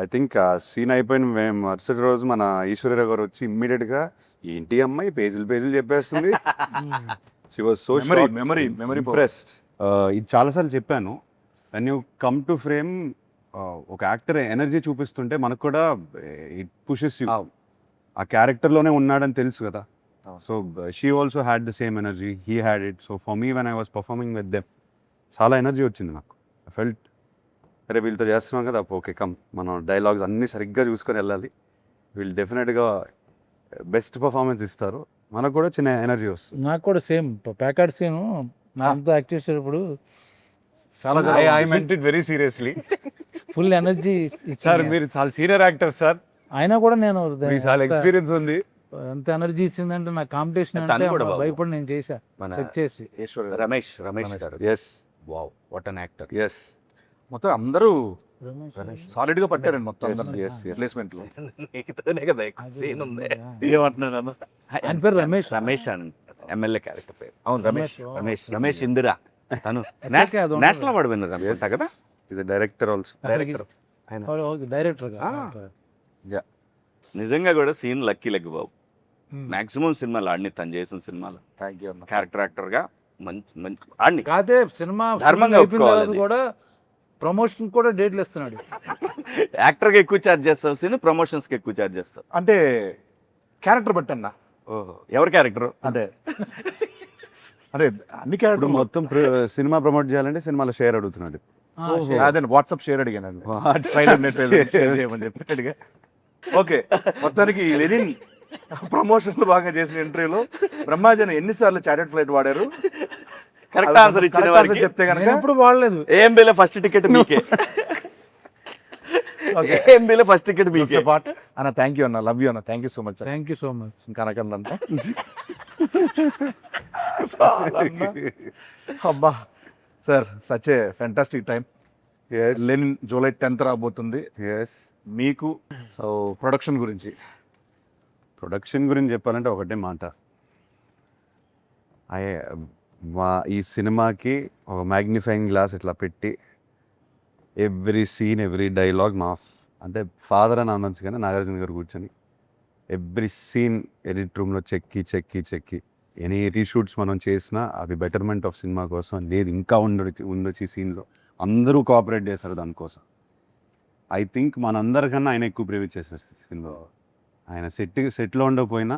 I think ఆ సీన్ అయిపోయిన మరుసటి రోజు మన ఈశ్వర్య గారు వచ్చి ఇమ్మీడియట్గా ఏంటి అమ్మాయి పేజీలు చెప్పేస్తుంది. She was so memory impressed. ఇది చాలాసార్లు చెప్పాను, when you come to frame ఒక యాక్టర్ ఎనర్జీ చూపిస్తుంటే మనకు కూడా ఇట్ పుషెస్ యూ. ఆ క్యారెక్టర్లోనే ఉన్నాడని తెలుసు కదా. So she also had the same energy, he had it. So for me when I was performing with them చాలా ఎనర్జీ వచ్చింది నాకు. ఐ ఫెల్ట్ అరే వీళ్ళతో చేస్తున్నాం కదా, ఓకే కమ్ మనం డైలాగ్స్ అన్నీ సరిగ్గా చూసుకొని వెళ్ళాలి, వీళ్ళు డెఫినెట్గా బెస్ట్ పర్ఫార్మెన్స్ ఇస్తారు, మనకు కూడా చిన్న ఎనర్జీ వస్తుంది. నాకు కూడా సేమ్ ప్యాకెట్ సీన్ అంతా యాక్ట్ చేసేటప్పుడు చాలా I meant it very seriously. Full energy sir మీరు చాలా సీనియర్ యాక్టర్ సార్, అయినా కూడా నేను చాలా ఎక్స్పీరియన్స్ ఉంది. ఎంత ఎనర్జీ ఇచ్చిందంటే నా కాంపిటీషన్ అంటే భయపడి నేను చేశా చెక్ చేసి. రమేష్ గారు. Yes, wow, what an actor. Yes, మొత్తం అందరూ సాలిడ్ గా పట్టారండి మొత్తం ప్లేస్మెంట్ లో. నీతోనే కదా ఎక్కువ సీన్ ఉంది. ఏమంటున్నాను, ఆయన పేరు రమేష్ అని ఎమ్మెల్యే క్యారెక్టర్ పేరు. అవును, రమేష్ ఇందిరా. తను అది నేషనల్ అవార్డు విన్నర్ అనుకుంటా కదా. ఇది డైరెక్టర్ ఆల్సో. Director director. నిజంగా కూడా సీన్ లక్కీ లెగ్ బాబు. మాక్సిమం సినిమాలు ఆడిని తను చేసిన సినిమాలు థ్యాంక్ యూ అన్న. క్యారెక్టర్ యాక్టర్గా మంచి మంచి ఆడిని. కాదే సినిమా ధర్మంగా అయిపోయిన తర్వాత ఒప్పుకోవాలి. కూడా ప్రమోషన్ కూడా డేట్లు ఇస్తున్నాడు. యాక్టర్గా ఎక్కువ ఛార్జ్ చేస్తావు సీన్, ప్రమోషన్స్కి ఎక్కువ ఛార్జ్ చేస్తావు. అంటే క్యారెక్టర్ బట్టి అన్న. ఓహో, ఎవరి క్యారెక్టర్? అంటే అంటే అన్ని ఇప్పుడు క్యారెక్టర్ మొత్తం సినిమా ప్రమోట్ చేయాలంటే సినిమాలో షేర్ అడుగుతున్నాడు. అదే వాట్సాప్ షేర్ అడిగాను ట్రైలర్ నెట్ షేర్ చేయమని చెప్పి అడిగా. ఓకే, మొత్తానికి లెనిన్ ప్రమోషన్లు బాగా చేసిన ఇంటర్వ్యూలో బ్రహ్మాజన్ ఎన్నిసార్లు చార్టెడ్ ఫ్లైట్ వాడారు కరెక్ట్ ఆన్సర్ ఇచ్చిన Correct వారికి answer చెప్తే కనుక నేను ఎప్పుడు వాడలేదు. ఏఎంబీలో ఫస్ట్ టికెట్ మీకే. ఓకే ఏఎంబీలో ఫస్ట్ టికెట్ మీకే. పార్ట్ అన్న. థ్యాంక్ యూ అన్న, లవ్ యూ అన్న, thank you so much. Thank you so much. ఇంకా అనకండి అబ్బా sir, such a fantastic time. Lenin July 10th రాబోతుంది. ఎస్. మీకు సో ప్రొడక్షన్ గురించి ప్రొడక్షన్ గురించి చెప్పాలంటే ఒకటే మాట. అయ్యే ఈ సినిమాకి ఒక మ్యాగ్నిఫైయింగ్ గ్లాస్ ఇట్లా పెట్టి ఎవ్రీ సీన్ ఎవ్రీ డైలాగ్ అంటే ఫాదర్ అని అనొచ్చు కానీ నాగార్జున గారు కూర్చొని ఎవ్రీ సీన్ ఎడిట్ రూమ్లో చెక్కి ఎనీ రీషూట్స్ మనం చేసినా అది బెటర్మెంట్ ఆఫ్ సినిమా కోసం. లేదు ఇంకా ఉండొచ్చు ఈ సీన్లో, అందరూ కోఆపరేట్ చేశారు దానికోసం. ఐ థింక్ మనందరికన్నా ఆయన ఎక్కువ ప్రేమించేశారు సినిమా. ఆయన సెట్లో ఉండకపోయినా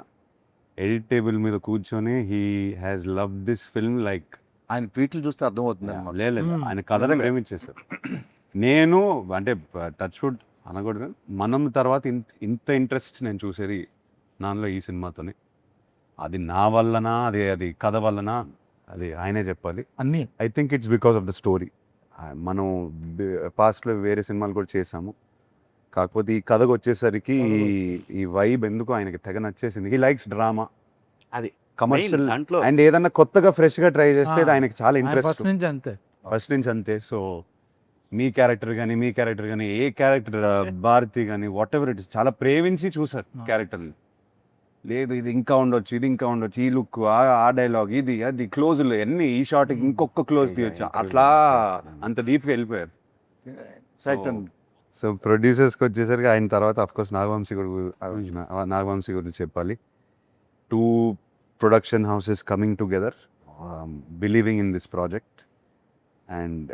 ఎడిట్ టేబుల్ మీద కూర్చొని he has love this film like ఆయన ట్వీట్లు చూస్తే అర్థమవుతుంది. లేదు ఆయన కథను ప్రేమించేశారు. నేను అంటే టచ్ వుడ్ అనకూడదు, మనం తర్వాత ఇంత ఇంట్రెస్ట్ నేను చూసేది నాలో ఈ సినిమాతోనే. అది నా వల్లనా, అది కథ వల్లనా, అది ఆయనే చెప్పాలి. అన్నీ I think it's because of the story. మనం పాస్ట్లో వేరే సినిమాలు కూడా చేసాము, కాకపోతే ఈ కథకు వచ్చేసరికి ఈ వైబ్ ఎందుకు ఆయనకి తెగ నచ్చేసింది. హీ లైక్స్ డ్రామా, అది కమర్షియల్ దాంట్లో అండ్ ఏదన్నా కొత్తగా ఫ్రెష్గా ట్రై చేస్తే అది ఆయనకి చాలా ఇంట్రెస్ట్ ఫస్ట్ నుంచి అంతే. ఫస్ట్ నుంచి అంతే. సో మీ క్యారెక్టర్ కానీ ఏ క్యారెక్టర్ భారతి కానీ వాట్ ఎవర్ ఇట్ ఇస్ చాలా ప్రేమించి చూసారు క్యారెక్టర్ని. లేదు ఇది ఇంకా ఉండొచ్చు, ఈ లుక్, ఆ డైలాగ్, ఇది అది క్లోజ్లు అన్ని, ఈ షార్ట్కి ఇంకొక క్లోజ్ తీయొచ్చు, అట్లా అంత డీప్గా వెళ్ళిపోయారు. సో ప్రొడ్యూసర్స్కి వచ్చేసరికి ఆయన తర్వాత అఫ్కోర్స్ నాగవంశీ గురించి చెప్పాలి. 2 production houses coming together, believing in this project, and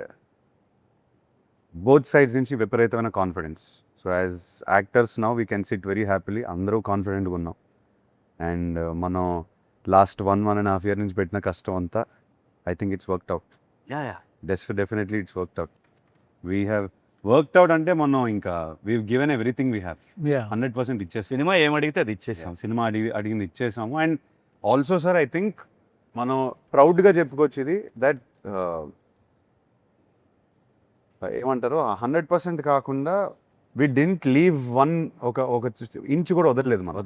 both sides నుంచి విపరీతమైన confidence. So as actors now we can SIT very happily, అందరూ కాన్ఫిడెంట్గా ఉన్నాం. అండ్ మనం లాస్ట్ 1.5 year నుంచి పెట్టిన కష్టం అంతా I think it's worked out. Definitely it's worked out. We have worked out అంటే మనం ఇంకా we given everything we have 100% ఇచ్చేసాం. సినిమా ఏమడిగితే అది ఇచ్చేసాం. సినిమా అడిగింది ఇచ్చేసాము. And also sir I think మనం ప్రౌడ్గా చెప్పుకోవచ్చు ఇది దట్ ఏమంటారు 100% కాకుండా వి డింట్ లీవ్ ఒక ఇంచు కూడా వదలలేదు మనం.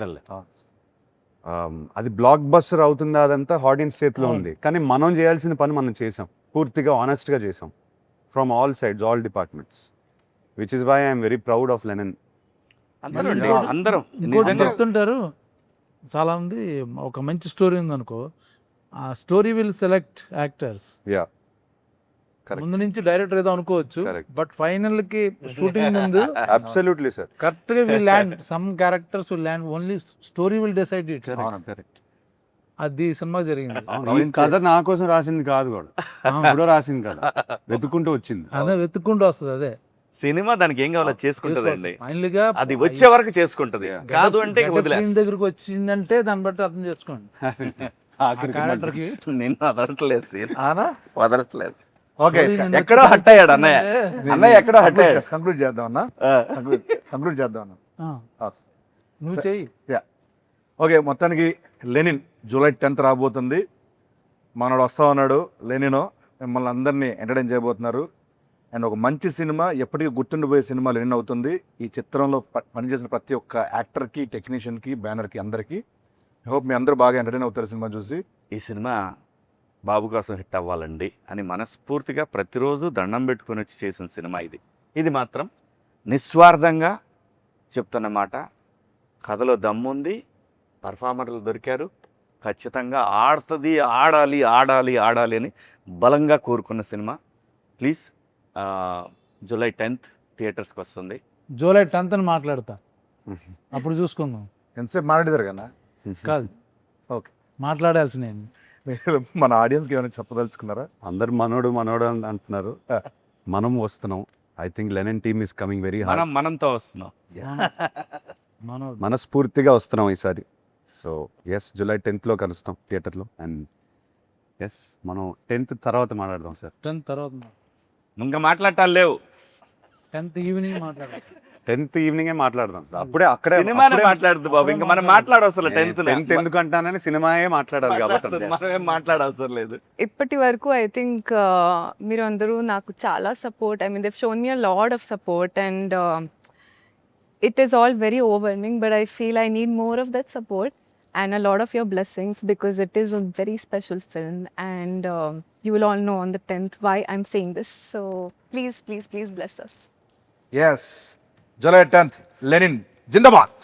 అది బ్లాక్ బస్టర్ అవుతుందా అదంతా ఆడియన్స్ చేతిలో ఉంది, కానీ మనం చేయాల్సిన పని మనం చేసాం, పూర్తిగా ఆనెస్ట్గా చేసాం from all sides, all departments, which is why I'm very proud of Lenin. అందరం ఇంకోటి చెప్తుంటారు చాలా మంది, ఒక మంచి స్టోరీ ఉందనుకో, ఆ story will select actors. Yeah Correct. ముందు నుంచి డైరెక్టర్ ఏదో అనుకోవచ్చు, Correct. బట్ ఫైనల్ కి షూటింగ్ ముందు అబ్సల్యూట్లీ సార్ కరెక్ట్ గా will land, some characters will land, only story will decide it. అది సినిమా జరిగింది. ఈ కథ నా కోసం రాసింది కాదు కూడా, కూడా రాసింది కదా, వెతుక్కుంటూ వచ్చింది. అదే వెతుక్కుంటూ వస్తుంది. అదే సినిమా దానికి ఏం కావాలో చేసుకుంటదండి, ఫైనల్ గా అది వచ్చే వరకు చేసుకుంటది. కాదు అంటే సీన్ దగ్గరకు వచ్చిందంటే దాన్ని బట్టి అర్థం చేసుకోండి. క్యారెక్టర్ కి నిన్ను వదలట్లేదు సీన్, ఆనా వదలట్లేదు. ఓకే, ఎక్కడో హట్ అయ్యాడు అన్నయ్య, అన్నయ్య ఎక్కడో హట్ అయ్యాడు. కంక్లూడ్ చేద్దాం అన్న, కంక్లూడ్ చేద్దాం అన్న. నువ్వు చెయ్యి. ఓకే, మొత్తానికి లెనిన్ జూలై 10th రాబోతుంది. మనోడు వస్తా ఉన్నాడు లెనిన్, మిమ్మల్ని అందరినీ ఎంటర్టైన్ చేయబోతున్నారు. అండ్ ఒక మంచి సినిమా, ఎప్పటికీ గుర్తుండిపోయే సినిమా లెనిన్ అవుతుంది. ఈ చిత్రంలో పనిచేసిన ప్రతి ఒక్క యాక్టర్కి, టెక్నీషియన్కి, బ్యానర్కి, అందరికీ ఐ హోప్ మీ అందరూ బాగా ఎంటర్టైన్ అవుతారు సినిమా చూసి. ఈ సినిమా బాబు కోసం హిట్ అవ్వాలండి అని మనస్ఫూర్తిగా ప్రతిరోజు దండం పెట్టుకొని వచ్చి చేసిన సినిమా ఇది. ఇది మాత్రం నిస్వార్థంగా చెప్తున్న మాట. కథలో దమ్ముంది, పర్ఫార్మర్లు దొరికారు, ఖచ్చితంగా ఆడుతుంది, ఆడాలి ఆడాలి ఆడాలి అని బలంగా కోరుకున్న సినిమా. ప్లీజ్ జూలై 10th థియేటర్స్కి వస్తుంది. జూలై 10th అని మాట్లాడతా. అప్పుడు చూసుకుందాం. ఎంతసేపు మాట్లాడేదారు కదా కాదు, ఓకే. మాట్లాడాల్సి నేను. మీరు మన ఆడియన్స్కి ఏమైనా చెప్పదలుచుకున్నారా? అందరు మనోడు మనోడు అని అంటున్నారు, మనం వస్తున్నాం. I think Lenin team is coming very hard. మనంతో వస్తున్నాం. మనోడు మనస్ఫూర్తిగా వస్తున్నాం ఈసారి. సో ఎస్, జూలై 10th కలుస్తాం థియేటర్లో. అండ్ ఎస్, మనం 10th తర్వాత మాట్లాడదాం సార్. 10th తర్వాత ఇంకా మాట్లాడటాలు లేవు. 10th ఈవినింగ్ మాట్లాడాలి. 10th ఈవినింగే మాట్లాడదాం సార్. అప్పుడే అక్కడే సినిమానే మాట్లాడదు బాబు, ఇంకా మనం మాట్లాడవసరం. 10th ఎందుకు అంటానని సినిమాయే మాట్లాడాలి కాబట్టి మనమేం మాట్లాడవసరం లేదు. ఇప్పటి వరకు ఐ థింక్ మీరు అందరూ నాకు చాలా support, I mean దెవ్ shown me a lot of support and it is all very overwhelming, but I feel I need more of that support and a lot of your blessings because it is a very special film and you will all know on the 10th why I'm saying this. So please, please, please bless us. Yes, July 10th Lenin Zindabad.